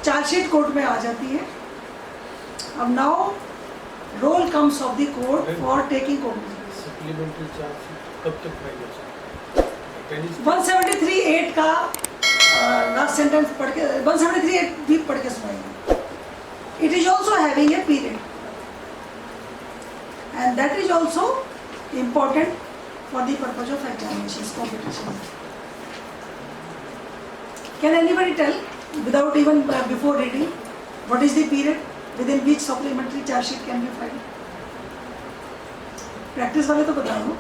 Speaker 1: Chargesheet court में आ जाती है। अब now role comes of the court for taking cognizance.
Speaker 2: Supplementary chargesheet कब तक फाइल हो सकती है?
Speaker 1: 173(8) का लास्ट सेंटेंस पढ़ के 173(8) भी पढ़ के सुनाइए। It is also having a period and that is also important for the purpose of examination competition. Can anybody tell without even before reading what is the period within which supplementary charge sheet can be filed? Practice वाले तो बता दो।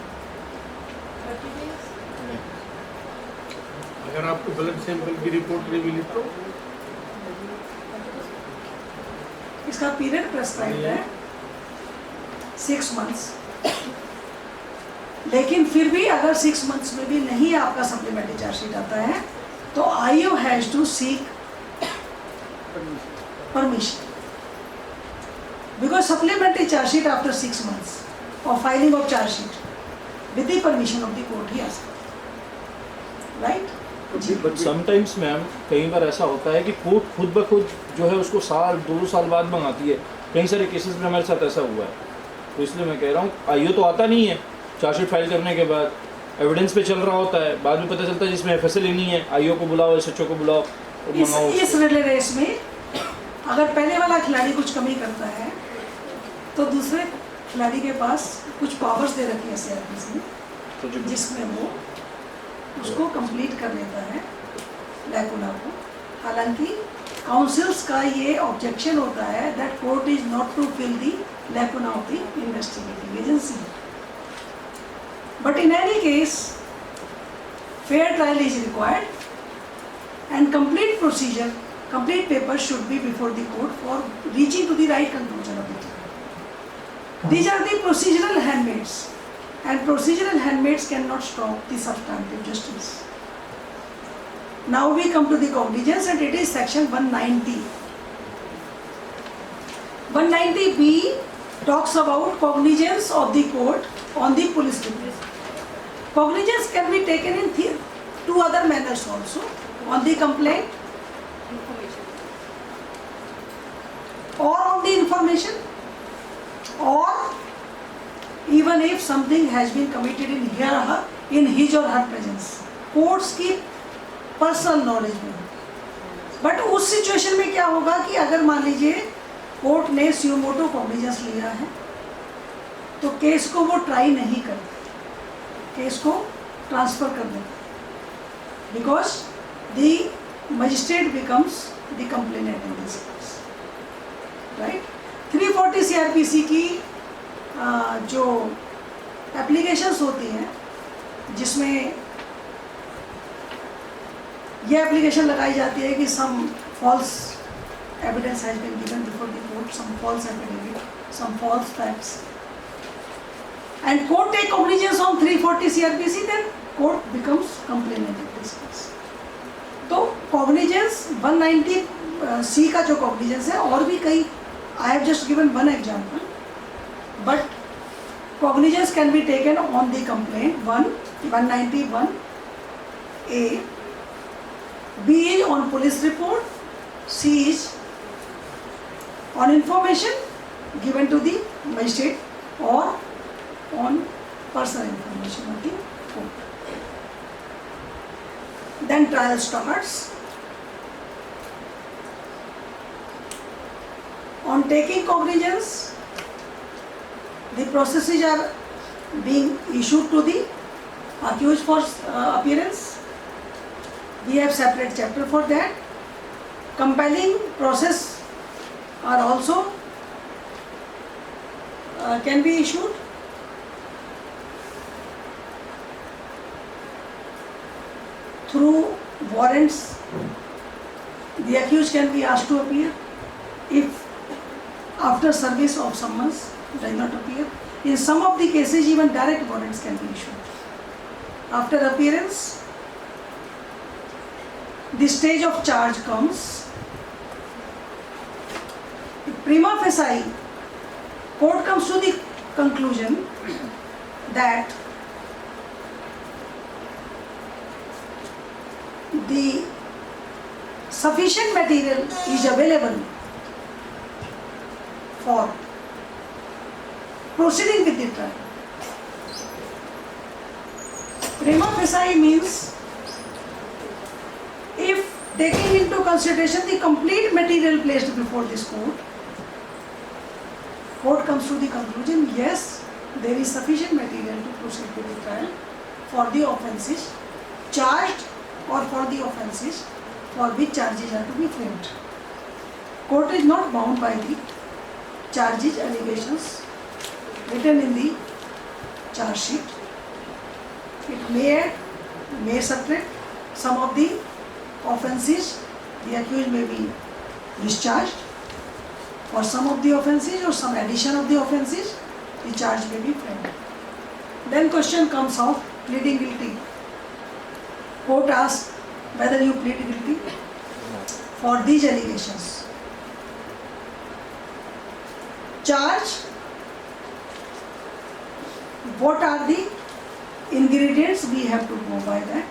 Speaker 2: अगर आपको blood sample की report नहीं मिली तो
Speaker 1: इसका पीरियड प्रेस्क्राइब्ड है 6 months, लेकिन फिर भी अगर 6 months में भी नहीं आपका सप्लीमेंट्री चार्जशीट आता है तो IO has to seek permission, because supplementary charge sheet after 6 months of filing of charge sheet with the permission of the court he has, right?
Speaker 4: But sometimes ma'am कई बार ऐसा होता है कि कोर्ट खुद ब खुद जो है उसको 1-2 साल बाद मंगाती है। कई सारे केसेस में हमारे साथ ऐसा हुआ है, तो इसलिए मैं कह रहा हूँ IO तो आता नहीं है चार्जशीट फाइल करने के बाद, एविडेंस पे चल रहा होता है, बाद में पता चलता है जिसमें FSL ही नहीं है, IO को बुलाओ, SHO को बुलाओ और मंगाओ।
Speaker 1: इस रिले रेस में अगर पहले वाला खिलाड़ी कुछ कमी करता है तो दूसरे खिलाड़ी के पास कुछ पावर्स दे रखी है CRPC ने, जिसमें वो उसको कंप्लीट कर लेता है लैकुना को। हालांकि काउंसिल्स का ये ऑब्जेक्शन होता है that court is not to fill the lacuna of the investigating agency, but in any case fair trial is required and complete procedure, complete paper should be before the court for reaching to the right conclusion of the case. These are the procedural handmaids, and procedural handmaids cannot stop the substantive justice. Now we come to the cognizance, and it is section 190. 190B talks about cognizance of the court on the police report. Cognizance can be taken in 2 other manners also, on the complaint
Speaker 6: Information.
Speaker 1: or on the information, or even if something has been committed in his or her presence, courts की personal knowledge में। But उस situation में क्या होगा कि अगर मान लीजिए कोर्ट ने सुमोटो कॉग्निजेंस लिया है तो केस को वो ट्राई नहीं करते, केस को ट्रांसफर कर देते, because the magistrate becomes the complainant in this case, right. 340 CRPC की जो एप्लीकेशंस होती हैं जिसमें यह एप्लीकेशन लगाई जाती है कि some false evidence has been given before the court, some false affidavit, some false facts, and court take cognizance on 340 CRPC, then court becomes complainant in this case. तो कॉग्निजेंस 190C का जो cognizance है, और भी कई, I have just given one example, but cognizance can be taken on the complaint 191A, B is on police report, C is on information given to the magistrate or on personal information of the court. Then trial starts. On taking cognizance, the processes are being issued to the accused for appearance. We have separate chapter for that. Compelling process are also can be issued. Through warrants, the accused can be asked to appear. If after service of summons does not appear, in some of the cases even direct warrants can be issued. After appearance, the stage of charge comes, prima facie, court comes to the conclusion that the sufficient material is available for proceeding with the trial. Prima facie means if taking into consideration the complete material placed before this court, court comes to the conclusion, yes, there is sufficient material to proceed with the trial for the offences charged or for the offences for which charges are to be framed. Court is not bound by the charges, allegations written in the charge sheet. It may add, may subtract some of the offences, the accused may be discharged, for some of the offences or some addition of the offences, the charge may be framed. Then question comes of pleading guilty. Court asks whether you plead guilty for these allegations. Charge, what are the ingredients? We have to go by that.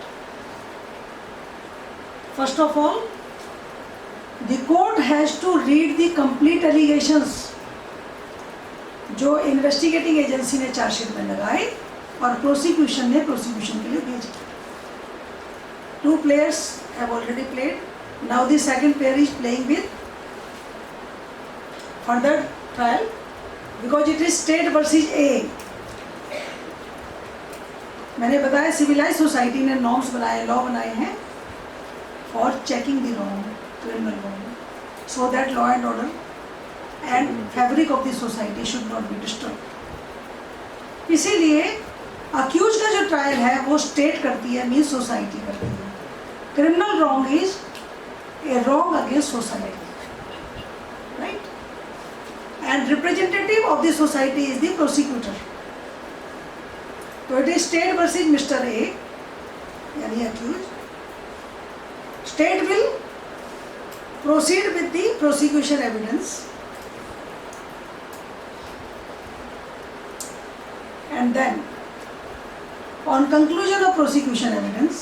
Speaker 1: First of all, the court has to read the complete allegations जो investigating agency ने chargesheet में लगाए और prosecution ने prosecution के लिए भेजे. Two players have already played. Now the second player is playing with further trial because it is state versus A. मैंने बताया सिविलाइज सोसाइटी ने नॉर्म्स बनाए, लॉ बनाए हैं for checking the wrong, criminal wrong, so that law and order and fabric of the society should not be disturb. इसीलिए accused का जो trial है वो स्टेट करती है, मीन्स सोसाइटी करती है. Criminal wrong is a wrong against society, right, and representative of the society is the prosecutor. तो it is state versus mister A यानी accused. State will proceed with the prosecution evidence and then on conclusion of prosecution evidence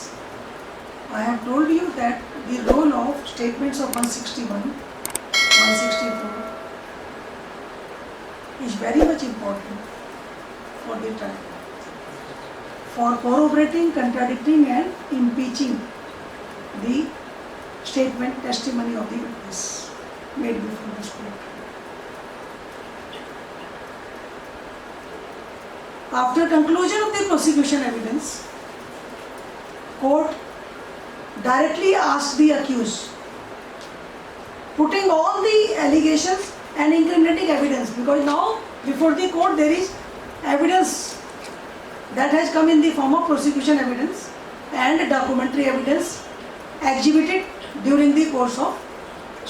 Speaker 1: I have told you that the role of statements of 161, 164 is very much important for the trial, for corroborating, contradicting and impeaching the statement, testimony of the witness made before this court. After conclusion of the prosecution evidence, court directly asked the accused, putting all the allegations and incriminating evidence, because now before the court there is evidence that has come in the form of prosecution evidence and documentary evidence exhibited during the course of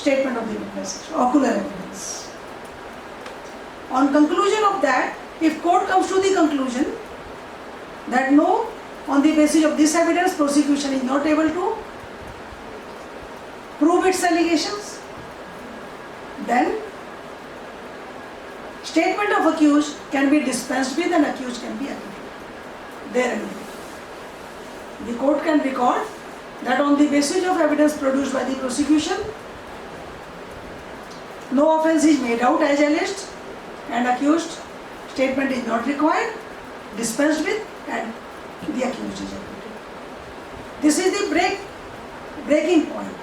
Speaker 1: statement of the witnesses, ocular evidence. On conclusion of that, if court comes to the conclusion that no, on the basis of this evidence, prosecution is not able to prove its allegations, then statement of accused can be dispensed with and accused can be acquitted. Therein, the court can record that on the basis of evidence produced by the prosecution, no offence is made out as alleged and accused statement is not required, dispensed with and the accused is acquitted. This is the breaking point.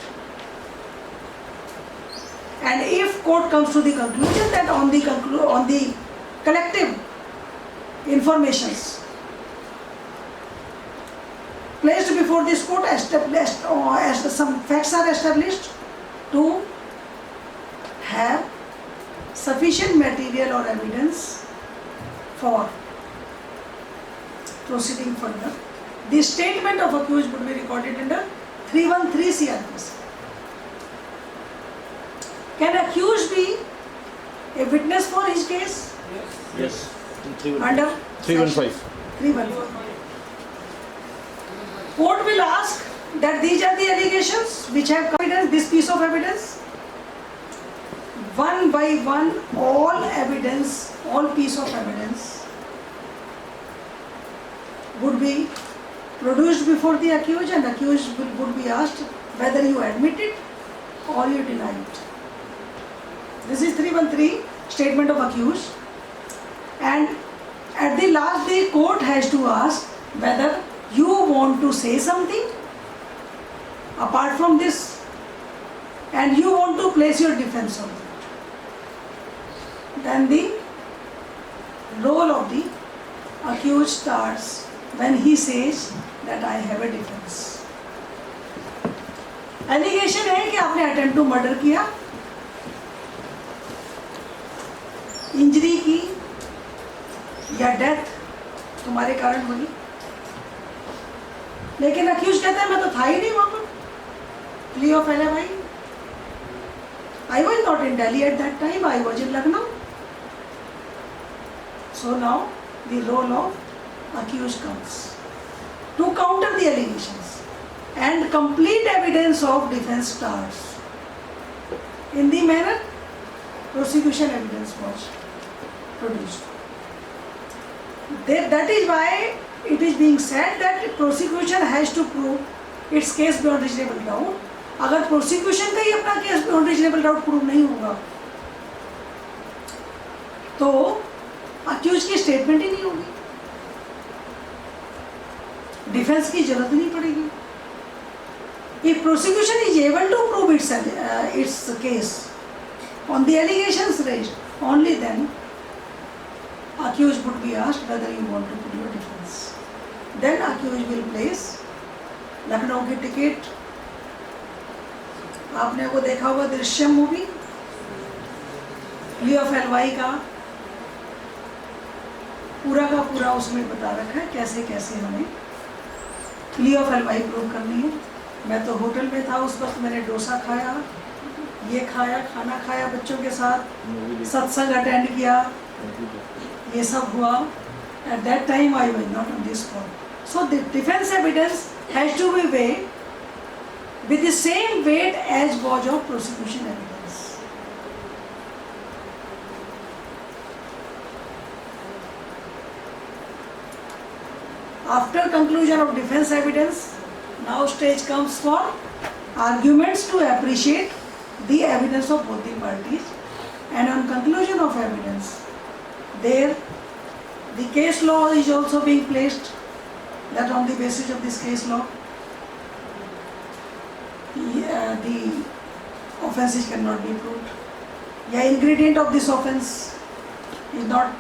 Speaker 1: And if court comes to the conclusion that on the collective informations placed before this court established or as some facts are established to have sufficient material or evidence for proceeding further, the statement of accused would be recorded under 313 CRPC. Can accused be a witness for his case?
Speaker 4: Yes.
Speaker 1: Under
Speaker 4: 315.
Speaker 1: 315. Court will ask that these are the allegations which have evidence, this piece of evidence. One by one, all evidence, all piece of evidence would be produced before the accused, and accused would be asked whether you admit it or you deny it. This is 313 statement of accused, and at the last the court has to ask whether you want to say something apart from this and you want to place your defense on it. Then the role of the accused starts when he says that I have a defense. Allegation है कि आपने attempt to murder किया, injury की या death तुम्हारे कारण बनी, लेकिन अक्यूज कहता है मैं तो था ही नहीं वहां पर. Plea of alibi. I was not in Delhi at that time, I was in Lucknow. So now the role of accused comes to counter the allegations, and complete evidence of defense starts in the manner prosecution evidence was produced. That is why it is being said that prosecution has to prove its case beyond reasonable doubt. अगर prosecution का ही अपना case beyond reasonable doubt prove नहीं होगा तो accused की statement ही नहीं होगी, defense की जरूरत नहीं पड़ेगी. If prosecution is able to prove its case on the allegations raised, only then accused would be asked whether you want to put your defense. Then accused will place Lucknow की ticket. आपने वो देखा होगा Drishyam movie, plea of एलवाई का पूरा उसमें बता रखा है कैसे कैसे हमें प्ली ऑफ एलवाई प्रूव करनी है. मैं तो होटल में था उस वक्त, मैंने डोसा खाया, ये खाया, खाना खाया बच्चों के साथ, सत्संग अटेंड किया, ये सब हुआ. At that time I was not on this spot. So the defense evidence has to be weighed with the same weight as was of prosecution evidence. After conclusion of defense evidence, now stage comes for arguments to appreciate the evidence of both the parties, and on conclusion of evidence, there the case law is also being placed, that on the basis of this case law the offences cannot be proved. The ingredient of this offence is not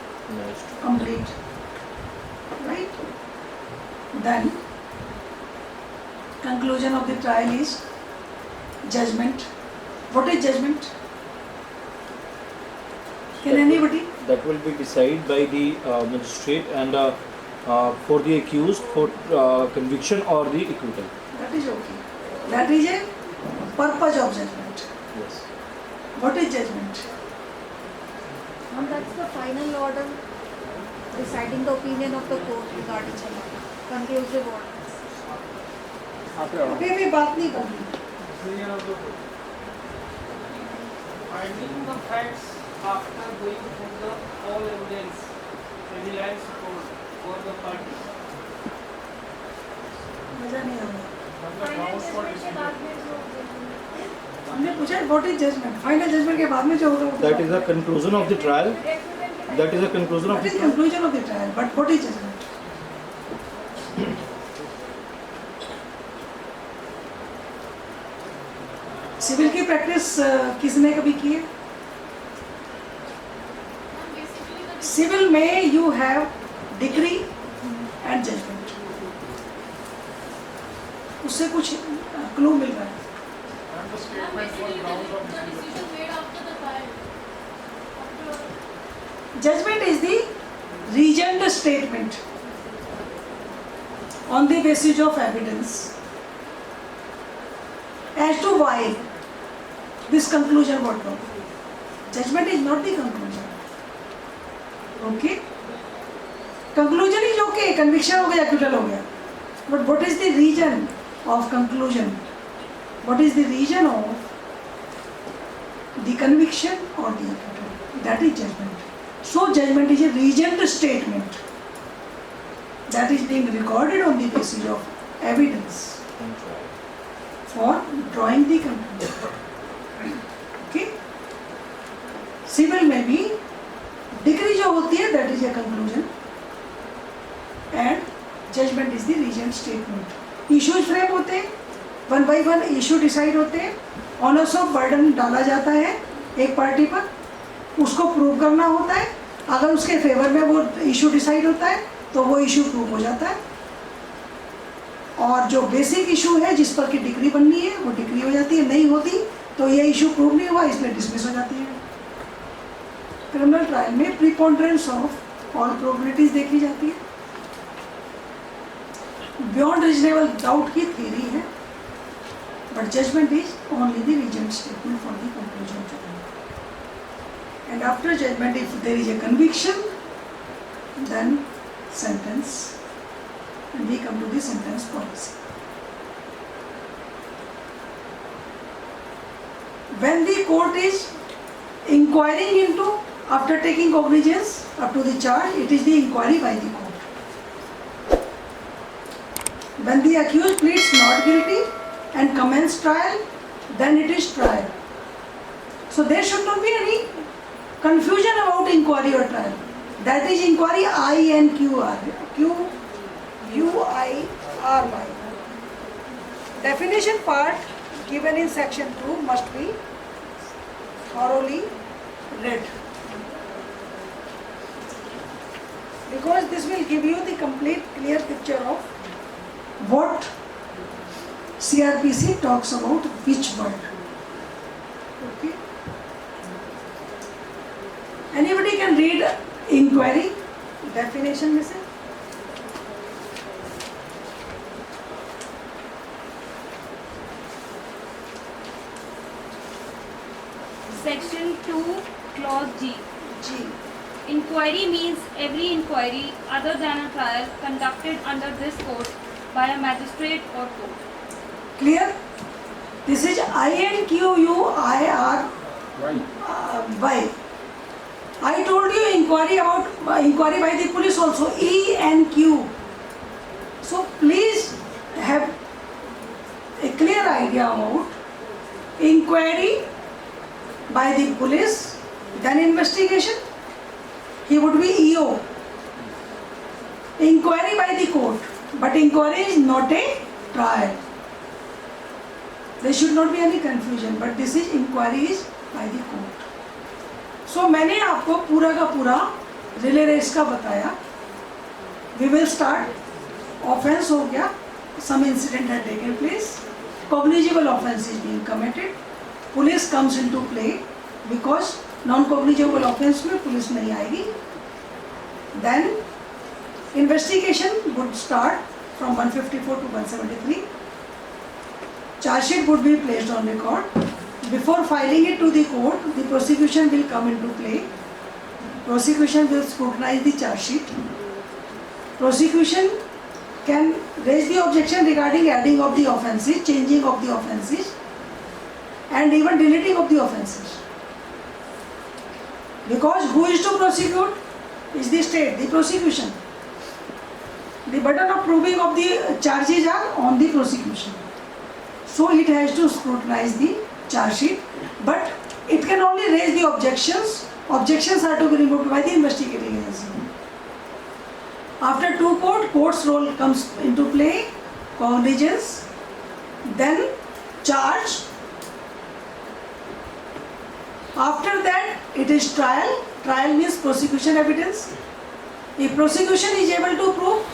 Speaker 1: complete, right? Then conclusion of the trial is judgment. What is judgment? Can anybody?
Speaker 4: That will be decided by the magistrate, and for the accused for conviction or the acquittal.
Speaker 1: That is okay. That is a purpose of judgment.
Speaker 4: Yes.
Speaker 1: What is judgment?
Speaker 3: And that's the final order deciding the opinion of the court regarding the matter. Conclusive orders.
Speaker 1: अभी भी बात नहीं करनी.
Speaker 5: Finding the facts after going through the all evidence, reliance for the parties.
Speaker 1: मजा नहीं आ रहा.
Speaker 6: Final judgment के बाद में जो
Speaker 1: हमने पूछा what is judgment. Final judgment के बाद में जो होगा
Speaker 4: That is the conclusion of the trial. That is the conclusion of
Speaker 1: That
Speaker 4: the
Speaker 1: is
Speaker 4: trial.
Speaker 1: conclusion of the trial. But what is judgment? Civil की प्रैक्टिस किसने कभी की है? सिविल में you have decree and judgment. उससे कुछ clue मिल रहा है. Judgment is the reasoned statement on the basis of evidence as to why this conclusion was drawn. Judgment is not the conclusion. Okay? Conclusion is okay, conviction हो गया, acquittal हो गया. But what is the reason of conclusion. What is the reason of the conviction or the acquittal? That is judgment. So judgment is a reasoned statement that is being recorded on the basis of evidence for drawing the conclusion. Okay? Civil में भी degree जो होती है that is a conclusion and judgment is the reasoned statement. Issues frame होते हैं, one by one issue decide होते हैं, honours of burden डाला जाता है एक पार्टी पर, उसको प्रूव करना होता है, अगर उसके फेवर में वो इशू डिसाइड होता है तो वो इशू प्रूव हो जाता है, और जो बेसिक इशू है जिस पर की डिग्री बननी है वो डिग्री हो जाती है, नहीं होती तो ये इशू प्रूव नहीं हुआ इसलिए डिसमिस हो जाती है. क्रिमिनल ट्रायल में प्रीपोंडरेंस ऑफ ऑल प्रोबेबिलिटीज देखी जाती है, बियॉन्ड रीजनेबल डाउट की थ्योरी है, but judgment is only the reason statement for the conclusion. And after judgment, if there is a conviction, then sentence, and we come to the sentence policy. When the court is inquiring into, after taking cognizance up to the charge, it is the inquiry by the court. When the accused pleads not guilty and commence trial, then it is trial. So there should not be any confusion about inquiry or trial. That is inquiry INQRY. Definition part given in section 2 must be thoroughly read, because this will give you the complete clear picture of what CRPC talks about which word. Okay. Anybody can read inquiry definition में से?
Speaker 6: Section 2, Clause G.
Speaker 1: G.
Speaker 6: Inquiry means every inquiry other than a trial conducted under this code by a magistrate or court.
Speaker 1: Clear? This is INQUIRY. I told you inquiry by the police also, ENQ. So please have a clear idea about inquiry by the police, then investigation, he would be EO. Inquiry by the court, but inquiry is not a trial. There should not be any confusion, but this is inquiry is by the court. So मैंने आपको पूरा का पूरा relay race का बताया. We will start. Offense हो गया, some incident had taken place, cognizable offense is being committed, police comes into play because non-cognizable offense में police नहीं आएगी. Then investigation would start from 154 to 173. Charge sheet would be placed on record. Before filing it to the court, the prosecution will come into play. Prosecution will scrutinize the charge sheet. Prosecution can raise the objection regarding adding of the offences, changing of the offences, and even deleting of the offences. Because who is to prosecute? Is the state, the prosecution. The burden of proving of the charges are on the prosecution. So it has to scrutinize the charge sheet, but it can only raise the objections. Objections are to be removed by the investigating agency. After two court's role comes into play, cognizance, then charge. After that, it is trial. Trial means prosecution evidence. If prosecution is able to prove,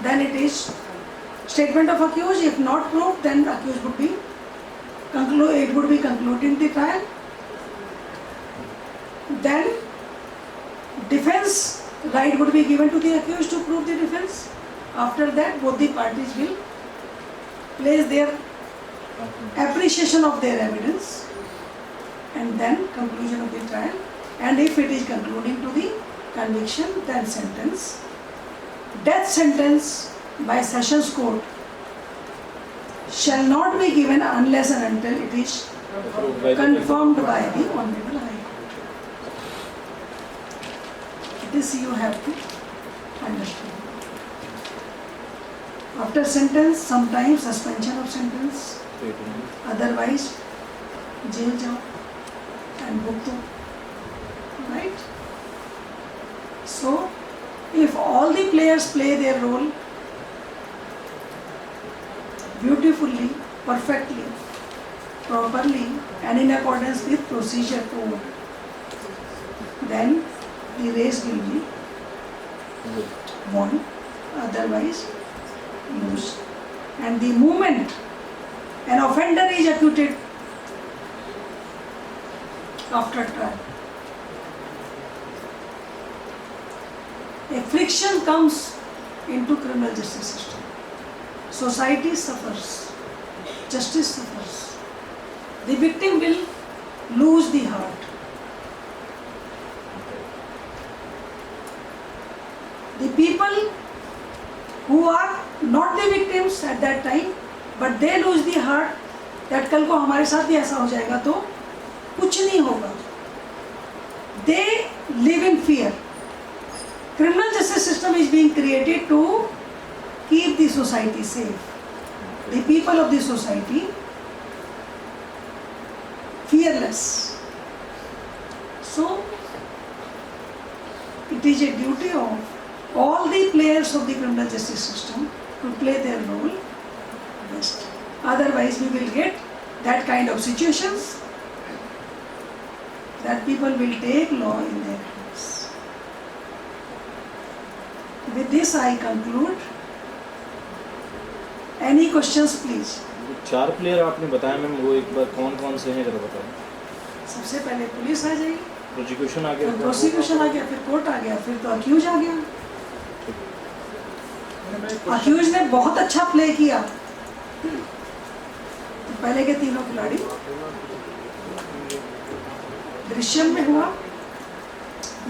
Speaker 1: then it is statement of accused. If not proved, then accused would be concluding the trial. Then defense right would be given to the accused to prove the defense. After that, both the parties will place their appreciation of their evidence, and then conclusion of the trial. And if it is concluding to the conviction, then sentence. Death sentence by Sessions Court shall not be given unless and until it is
Speaker 4: Approved by the
Speaker 1: confirmed by the Honorable High Court. This you have to understand. After sentence, sometimes suspension of sentence, otherwise jail jao and bhugto. Right? So, if all the players play their role beautifully, perfectly, properly, and in accordance with procedure code, then the race will be won, otherwise lose. And the moment an offender is acquitted after trial, a friction comes into criminal justice system. Society suffers, justice suffers. The victim will lose the heart. The people who are not the victims at that time, but they lose the heart that कल को हमारे साथ भी ऐसा हो जाएगा तो कुछ नहीं होगा. They live in fear. Criminal justice system is being created to keep the society safe. The people of the society fearless. So, it is a duty of all the players of the criminal justice system to play their role best. Otherwise, we will get that kind of situations that people will take law in their hands. With this, I conclude. Any questions, please?
Speaker 4: 4 player आपने बताया ma'am, वो एक बार कौन कौन से हैं जरा बताएं.
Speaker 1: सबसे पहले पुलिस आ जाएगी,
Speaker 4: प्रोसिक्यूशन आ
Speaker 1: फिर
Speaker 4: गया,
Speaker 1: प्रोसिक्यूशन आ गया, फिर कोर्ट आ गया, फिर तो अक्यूज आ गया. अक्यूज ने बहुत अच्छा प्ले किया. तो पहले के तीनों खिलाड़ी दृश्यम में हुआ.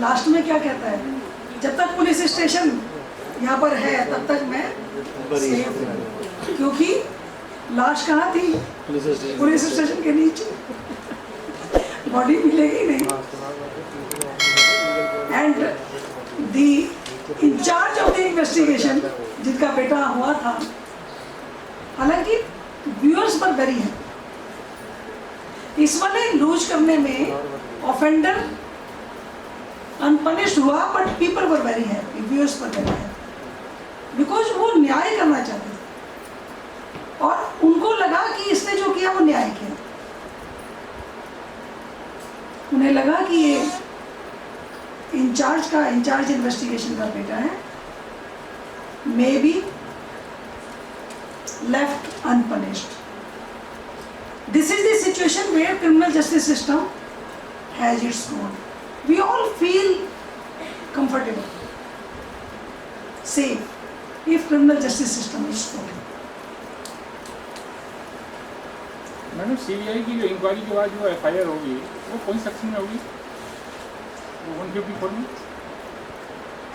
Speaker 1: लास्ट में क्या कहता है, जब तक पुलिस स्टेशन यहाँ पर है तब तक मैं सेफ हूँ. क्योंकि लाश कहाँ थी? पुलिस स्टेशन के नीचे. बॉडी मिलेगी नहीं. And the in charge of the investigation जिनका बेटा हुआ था, हालांकि व्यूअर्स पर बरी है. इस वाले लूज करने में ऑफेंडर अनपनिश्ड हुआ, बट पीपल पर बरी है, व्यूअर्स पर बरी है. बिकॉज वो न्याय करना चाहते थे और उनको लगा कि इसने जो किया वो न्याय किया. उन्हें लगा कि ये इंचार्ज इन्वेस्टिगेशन का बेटा है, may be left unpunished. This is the situation where criminal justice system has its own. We all feel comfortable, safe if criminal justice system is strong.
Speaker 7: Madam CBI की जो इंक्वायरी के बाद जो FIR होगी वो कौन सेक्शन में होगी? वो 154 में?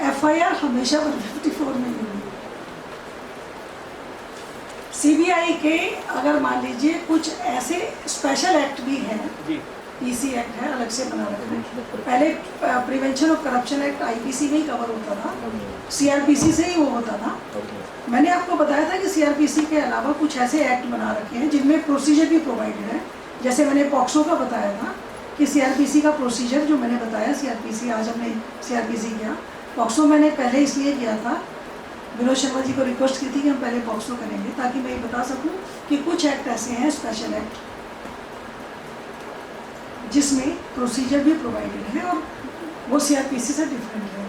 Speaker 1: एफआईआर हमेशा 154 में ही होगी. सीबीआई के अगर मान लीजिए कुछ ऐसे स्पेशल एक्ट भी हैं,
Speaker 7: जी,
Speaker 1: पीसी एक्ट है, अलग से बना रखे हैं. पहले prevention of corruption act IPC में ही कवर होता था, सीआरपीसी से ही वो होता था. मैंने आपको बताया था कि सीआरपीसी के अलावा कुछ ऐसे एक्ट बना रखे हैं जिनमें प्रोसीजर भी प्रोवाइडेड है. जैसे मैंने पॉक्सो का बताया था कि सीआरपीसी का प्रोसीजर जो मैंने बताया, सीआरपीसी आज हमने सीआरपीसी किया. पॉक्सो मैंने पहले इसलिए किया था, विनोद शर्मा जी को रिक्वेस्ट की थी कि हम पहले पॉक्सो करेंगे ताकि मैं ये बता सकूं कि कुछ एक्ट ऐसे हैं स्पेशल एक्ट जिसमें प्रोसीजर भी प्रोवाइडेड है और वो सीआरपीसी से डिफरेंट है.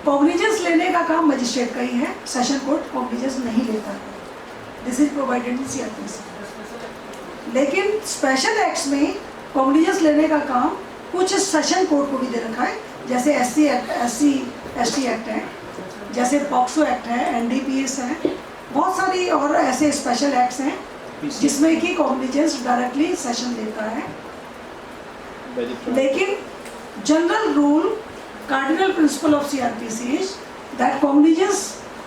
Speaker 1: कॉग्निजेंस लेने का काम मजिस्ट्रेट का ही है, सेशन कोर्ट कॉग्निजेंस नहीं लेता है. This is provided in CrPC. लेकिन स्पेशल एक्ट्स में कॉग्निजेंस लेने का काम कुछ सेशन कोर्ट को भी दे रखा है, जैसे एससी एसटी एक्ट है, जैसे पॉक्सो एक्ट है, एनडीपीएस है, बहुत सारी और ऐसे स्पेशल एक्ट्स हैं जिसमें कि कॉग्निजेंस डायरेक्टली सेशन लेता है. लेकिन general rule, cardinal principle of CrPC is that cognizance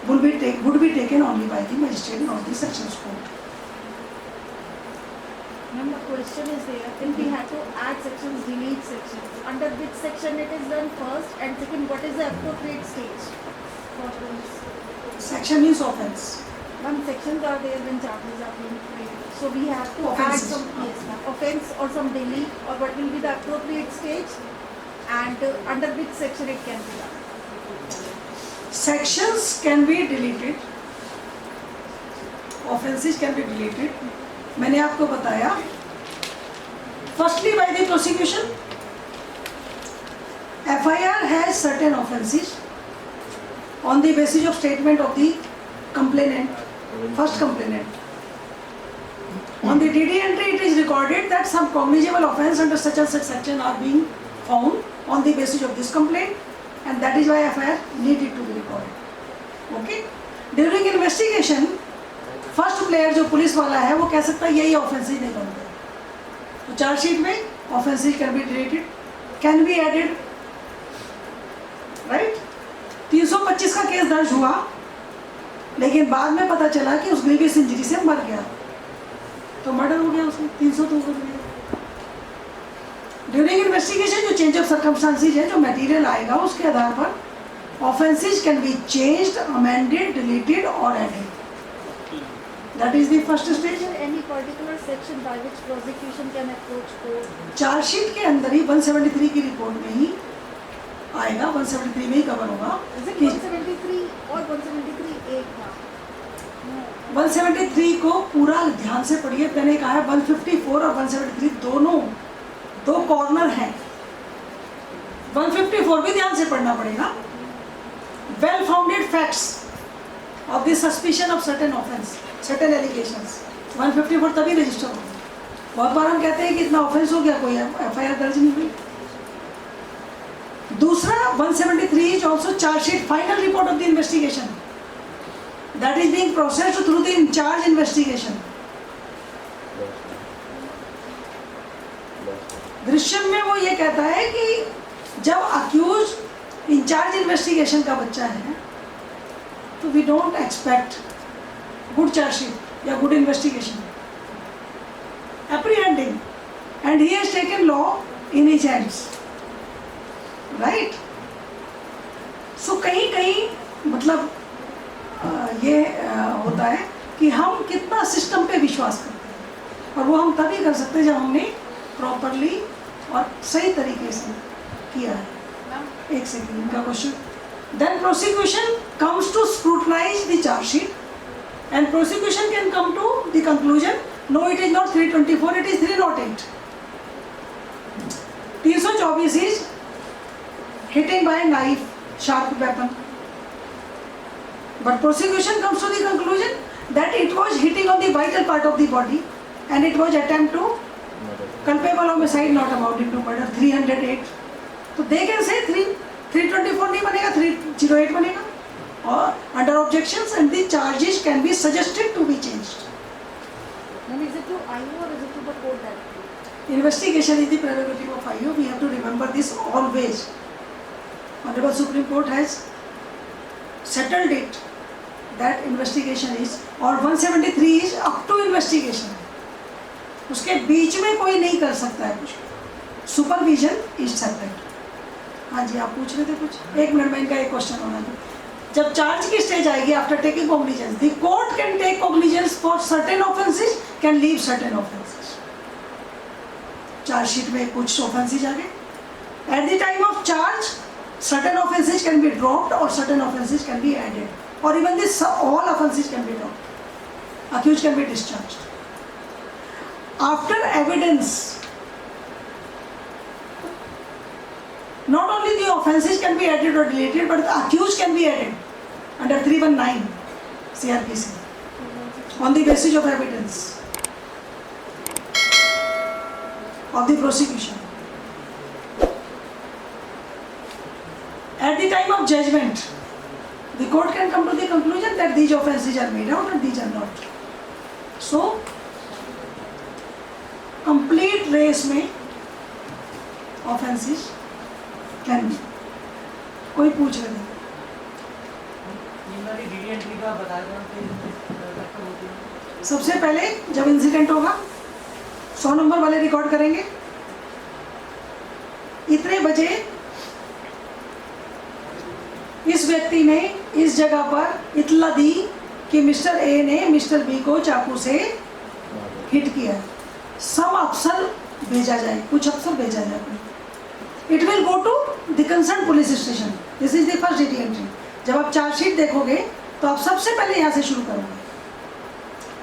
Speaker 1: would be taken only by the magistrate, not the sections court.
Speaker 3: Ma'am, the question is there, if we had to add sections, delete sections, under which section it is done first, and second, what is the appropriate stage for this?
Speaker 1: Section means offense.
Speaker 3: Ma'am, sections are there when charges are being created, so we have to
Speaker 1: Offenses.
Speaker 3: add some, yes ma'am, offense or some delete, or what will be the appropriate stage, and under which section it can be done.
Speaker 1: Sections can be deleted, offenses can be deleted. मैंने आपको बताया, firstly by the prosecution, FIR has certain offenses on the basis of statement of the complainant, first complainant. On the DD entry it is recorded that some cognizable offence under such and such section are being found on the basis of this complaint, and that is why FIR needed to be recorded. Okay? During investigation, first player जो police वाला है वो कह सकता है यही offensive नहीं बनता, तो चार्जशीट में offensive can be deleted, can be added, right. 325 का केस दर्ज हुआ, लेकिन बाद में पता चला कि उस ग्रीवियस इंजरी से मर गया, तो मर्डर हो गया उसमें, 302 हो गया. ड्यूरिंग इन्वेस्टिगेशन जो चेंज ऑफ सर्कमस्टांसिस है, जो मटेरियल आएगा उसके आधार पर offensive can be changed, amended, deleted और added. That is the first
Speaker 3: Is
Speaker 1: stage.
Speaker 3: there any particular section by which prosecution can approach court?
Speaker 1: Chargesheet के अंदर ही 173 की रिपोर्ट में ही आएगा, 173 में ही कवर होगा.
Speaker 3: Is it
Speaker 1: कि
Speaker 3: 173 or 173 एक था?
Speaker 1: 173 को पूरा ध्यान से पढ़िए. मैंने कहा है 154 और 173 दोनों दो कॉर्नर हैं. 154 भी ध्यान से पढ़ना पड़ेगा. Well founded facts of the suspicion of certain offence, certain allegations. 154 तभी रजिस्टर होगा. बहुत बार हम कहते हैं कि इतना ऑफेंस हो गया, कोई FIR दर्ज नहीं हुई. दूसरा 173 is also charge sheet final report of the investigation that is being processed through the in charge investigation. Drishyam में वो ये कहता है कि जब अक्यूज इंचार्ज इन्वेस्टिगेशन का बच्चा है तो we don't expect good chargesheet या good investigation. Apprehending and he has taken law in his hands, right. So कहीं कहीं मतलब ये होता है कि हम कितना सिस्टम पे विश्वास करते हैं, और वो हम तभी कर सकते हैं जब हमने प्रॉपरली और सही तरीके से किया है. एक सेकेंड, इनका question. Then prosecution comes to scrutinise the chargesheet and prosecution can come to the conclusion, no, it is not 324, it is 308. 324 is hitting by a knife, sharp weapon. But prosecution comes to the conclusion that it was hitting on the vital part of the body and it was attempt to culpable homicide, not amounting to murder. 308. So they can say 324 नहीं बनेगा, 308 बनेगा. Or under objections, and the charges can be suggested to be changed.
Speaker 3: Then is it to IO or is it to the court directly?
Speaker 1: Investigation is the prerogative of IO. We have to remember this always. Honorable Supreme Court has settled it that investigation is, or 173 is up to investigation. उसके बीच में कोई नहीं कर सकता है कुछ. Supervision is separate. हाँ जी, आप पूछ रहे थे कुछ. एक मिनट में इनका एक क्वेश्चन होना था. जब चार्ज की स्टेज आएगी, after taking cognizance, the court can take cognizance for certain offences, can leave certain offences. Chargesheet में कुछ ऑफेंसेस आ गए. At the time of charge certain offences can be dropped और certain offences can be added, और even this all offences can be dropped. Accused can be discharged. After evidence, not only the offences can be added or deleted, but the accused can be added under 319 CRPC on the basis of evidence of the prosecution. At the time of judgment, the court can come to the conclusion that these offences are made out and these are not. So, complete race में offences can be. कोई पूछ रहे थे. सबसे पहले जब incident होगा 100 number वाले रिकॉर्ड करेंगे, इतने बजे इस व्यक्ति ने इस जगह पर इतला दी कि मिस्टर ए ने मिस्टर बी को चाकू से हिट किया। सम अफसर भेजा जाए, कुछ अफसर भेजा जाए। It will go to the concern police station. This is the first DD entry. जब आप चार्जशीट देखोगे तो आप सबसे पहले यहाँ से शुरू करोगे।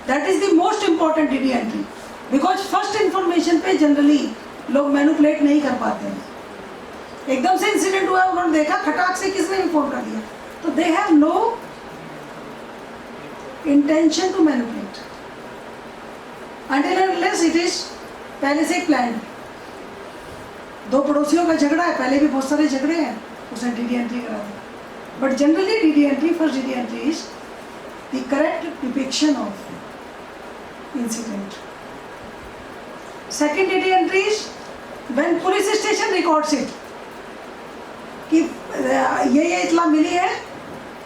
Speaker 1: That is the most important DD entry, because first information पे जनरली लोग मैनिपुलेट नहीं कर पाते हैं। एकदम से इंसिडेंट हुआ, उन्होंने देखा, खटाक से किसने इन्फॉर्म कर दिया, तो they have no intention to manipulate until and unless it is पहले से प्लान। दो पड़ोसियों का झगड़ा है, पहले भी बहुत सारे झगड़े हैं, उसने डीडी एंट्री करा दी। But generally DD entry, first DD entry is the correct depiction of incident. Second DD entry is when police station records it कि ये इतला मिली है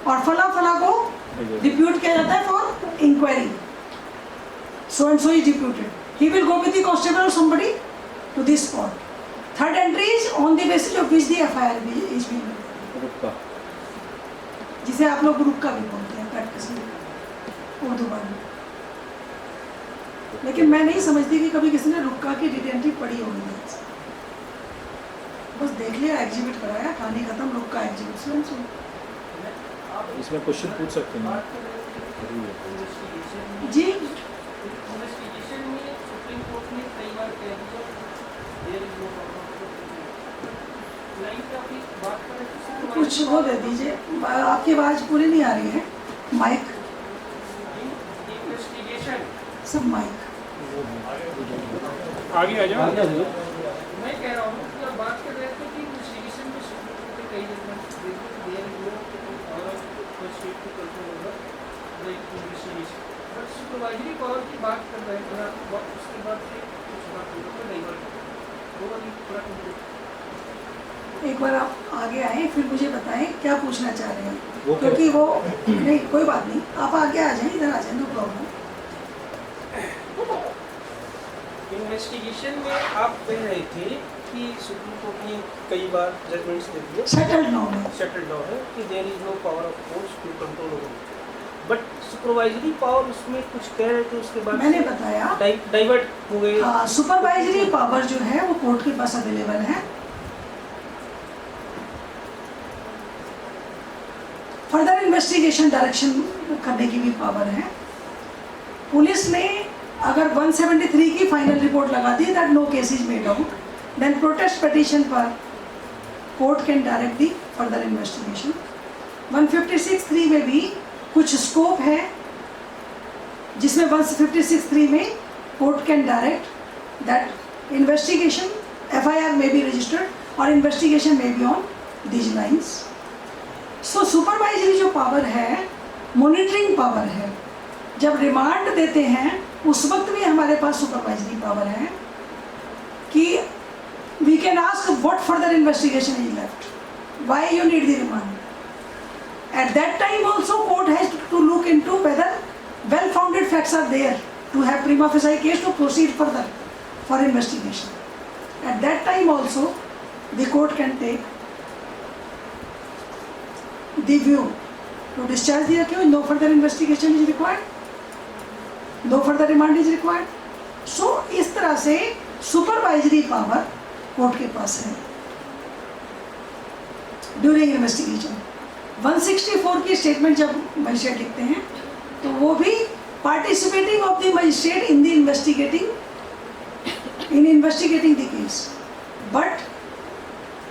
Speaker 1: और फला फला को डिप्यूट किया जाता है for inquiry. So and so is deputed. He will go with the constable or somebody to this spot. Third entry is on the basis of which the FIR is being made. जिसे आप लोग रुक्का भी बोलते हैं practice में उर्दू में। लेकिन मैं नहीं समझती कि कभी किसी ने रुक्का की डीडी एंट्री पढ़ी होगी। बस देख लिया, एग्जीबिट कराया, कहानी खत्म, रुक्का एग्जीबिट।
Speaker 4: इसमें क्वेश्चन पूछ सकते हैं
Speaker 1: जी।
Speaker 5: इन्वेस्टिगेशन में सुप्रीम कोर्ट ने कई बार कह दिया देयर इज नो लाइन पे अपनी बात कर रहे थे,
Speaker 1: कुछ वो दे दीजिए, आपकी आवाज़ पूरी नहीं आ रही है। माइक,
Speaker 5: इन्वेस्टिगेशन
Speaker 1: सब माइक
Speaker 7: आगे आ जाओ।
Speaker 5: मैं कह रहा हूँ कि आप बात कर रहे थे कि इन्वेस्टिगेशन में सुप्रीम कोर्ट ने कई जजमेंट्स दिए थे there is no power of state to control over the investigation. But supervisory power की बात कर रहे थे आप, उसके बाद से कुछ बात नहीं बनी। थोड़ा
Speaker 1: एक बार आप आगे आए, फिर मुझे बताएं क्या पूछना चाह रहे हैं,
Speaker 4: वो
Speaker 1: क्योंकि वो नहीं, कोई बात नहीं, आप आगे आ जाएं, इधर आ जाएं, नो प्रॉब्लम।
Speaker 5: इन्वेस्टिगेशन में आप कह रहे थे कि सुप्रीम कोर्ट ने कई बार जजमेंट्स दे दिए,
Speaker 1: सेटल्ड नाउ है,
Speaker 5: सेटल्ड नाउ है कि there is no power of courts to control over, but supervisory power उसमें कुछ कह रहे थे, उसके बाद
Speaker 1: मैंने बताया
Speaker 5: डाइवर्ट हो गए।
Speaker 1: हाँ, सुपरवाइजरी पावर जो है वो कोर्ट के पास अवेलेबल है। फर्दर इन्वेस्टिगेशन डायरेक्शन करने की भी पावर है। पुलिस ने अगर 173 की फाइनल रिपोर्ट लगा दी that no case is made out, then protest petition पर court can direct the further investigation. 156(3) में भी कुछ स्कोप है जिसमें 156(3) में court can direct that investigation FIR may be registered और investigation may be on these lines। So supervisory जो power है मॉनिटरिंग पावर है। जब रिमांड देते हैं उस वक्त भी हमारे पास सुपरवाइजरी पावर है कि we can ask what further investigation is left, why you need the remand. At that time also court has to look into whether well founded facts are there to have prima facie case to proceed further for investigation. At that time also the court can take the view to discharge the accused, no further investigation is required, no further remand is required। so इस तरह से supervisory power court के पास है during investigation. 164 की statement जब magistrate लिखते हैं तो वो भी participating of the magistrate in the investigating the case, but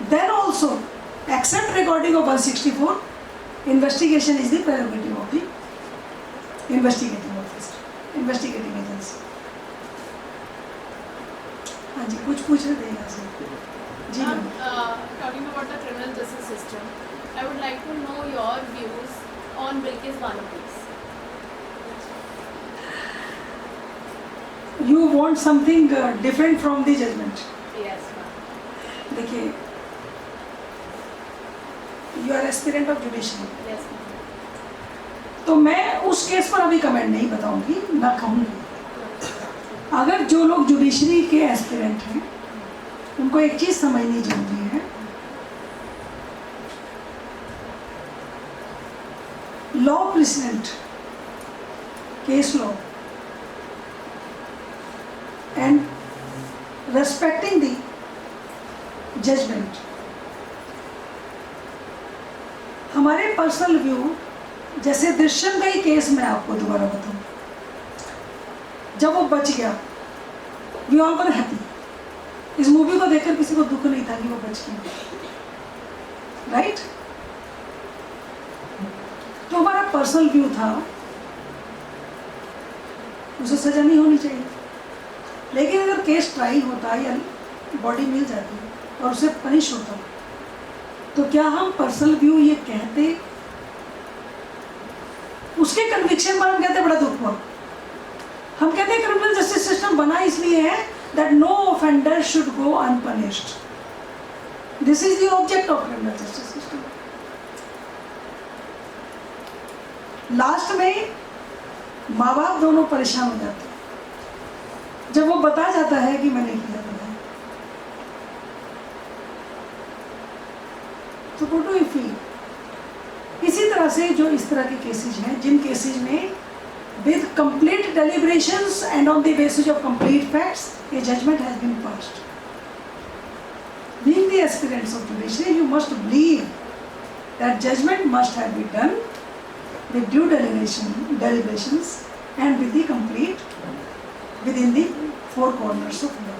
Speaker 1: then also except recording of 164, investigation is the prerogative of the investigating officer, investigating agency। हाँ जी, कुछ पूछ रहे थे यहाँ से जी ma'am.
Speaker 6: Talking about the criminal justice system, I would like to know your views on Bilkis Bano case.
Speaker 1: You want something different from the judgment।
Speaker 6: Yes, ma'am.
Speaker 1: देखिए, you are aspirant of judiciary,
Speaker 6: Yes, ma'am.
Speaker 1: तो मैं उस case पर अभी comment नहीं बताऊंगी, ना कहूँगी। अगर जो लोग जुडिशरी के एस्पिरेंट हैं उनको एक चीज समझनी जरूरी है, law president, case law and respecting the judgment, हमारे पर्सनल व्यू, जैसे दृश्यम का ही केस मैं आपको दोबारा बताऊं, जब वो बच गया, वी ऑल वर हैप्पी। इस मूवी को देखकर किसी को दुख नहीं था कि वो बच गया, राइट? तो हमारा पर्सनल व्यू था उसे सजा नहीं होनी चाहिए, लेकिन अगर केस ट्राई होता या बॉडी मिल जाती और उसे पनिश होता, तो क्या हम पर्सनल व्यू ये कहते? उसके कन्विक्शन पर हम कहते बड़ा दुख हुआ। हम कहते हैं क्रिमिनल जस्टिस सिस्टम बना इसलिए है that no offender should go unpunished. This is the object of criminal justice system. Last में माँ बाप दोनों परेशान हो जाते हैं जब वो बता जाता है कि मैंने किया था। तो व्हाट डू यू फील? इसी तरह से जो इस तरह के केसेज हैं, जिन केसेज में with complete deliberations and on the basis of complete facts a judgment has been passed. Being the aspirants of judiciary, you must believe that judgment must have been done with due deliberations and with the complete within the four corners of law.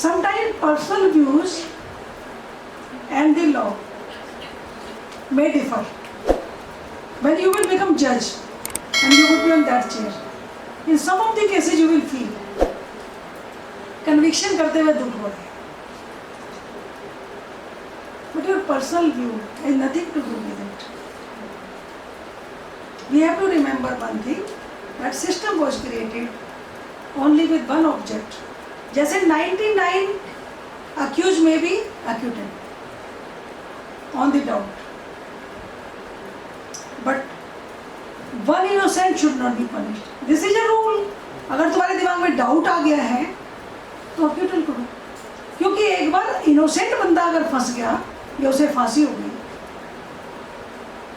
Speaker 1: Sometimes personal views and the law may differ. When you will become judge and you will be on that chair, in some of the cases you will feel conviction करते हुए दुख हो रहा है, but your personal view has nothing to do with it. We have to remember one thing, that system was created only with one object. जैसे 99 accused may be acquitted on the doubt, but one innocent should not be punished. This is a rule. अगर तुम्हारे दिमाग में doubt आ गया है तो अक्यूटल करो, क्योंकि एक बार इनोसेंट बंदा अगर फंस गया या उसे फांसी हो गई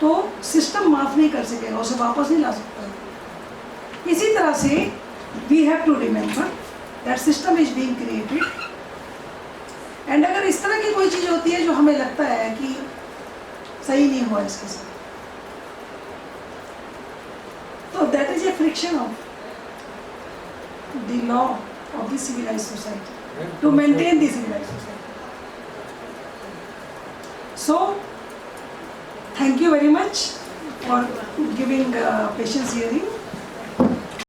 Speaker 1: तो सिस्टम माफ नहीं कर सकेगा, उसे वापस नहीं ला सकता। इसी तरह से we have to remember that system is being created, and अगर इस तरह की कोई चीज़ होती है जो हमें लगता है कि सही नहीं हुआ इसके साथ, so that is a friction of the law of the civilized society to maintain the civilized society. So, thank you very much for giving patience hearing.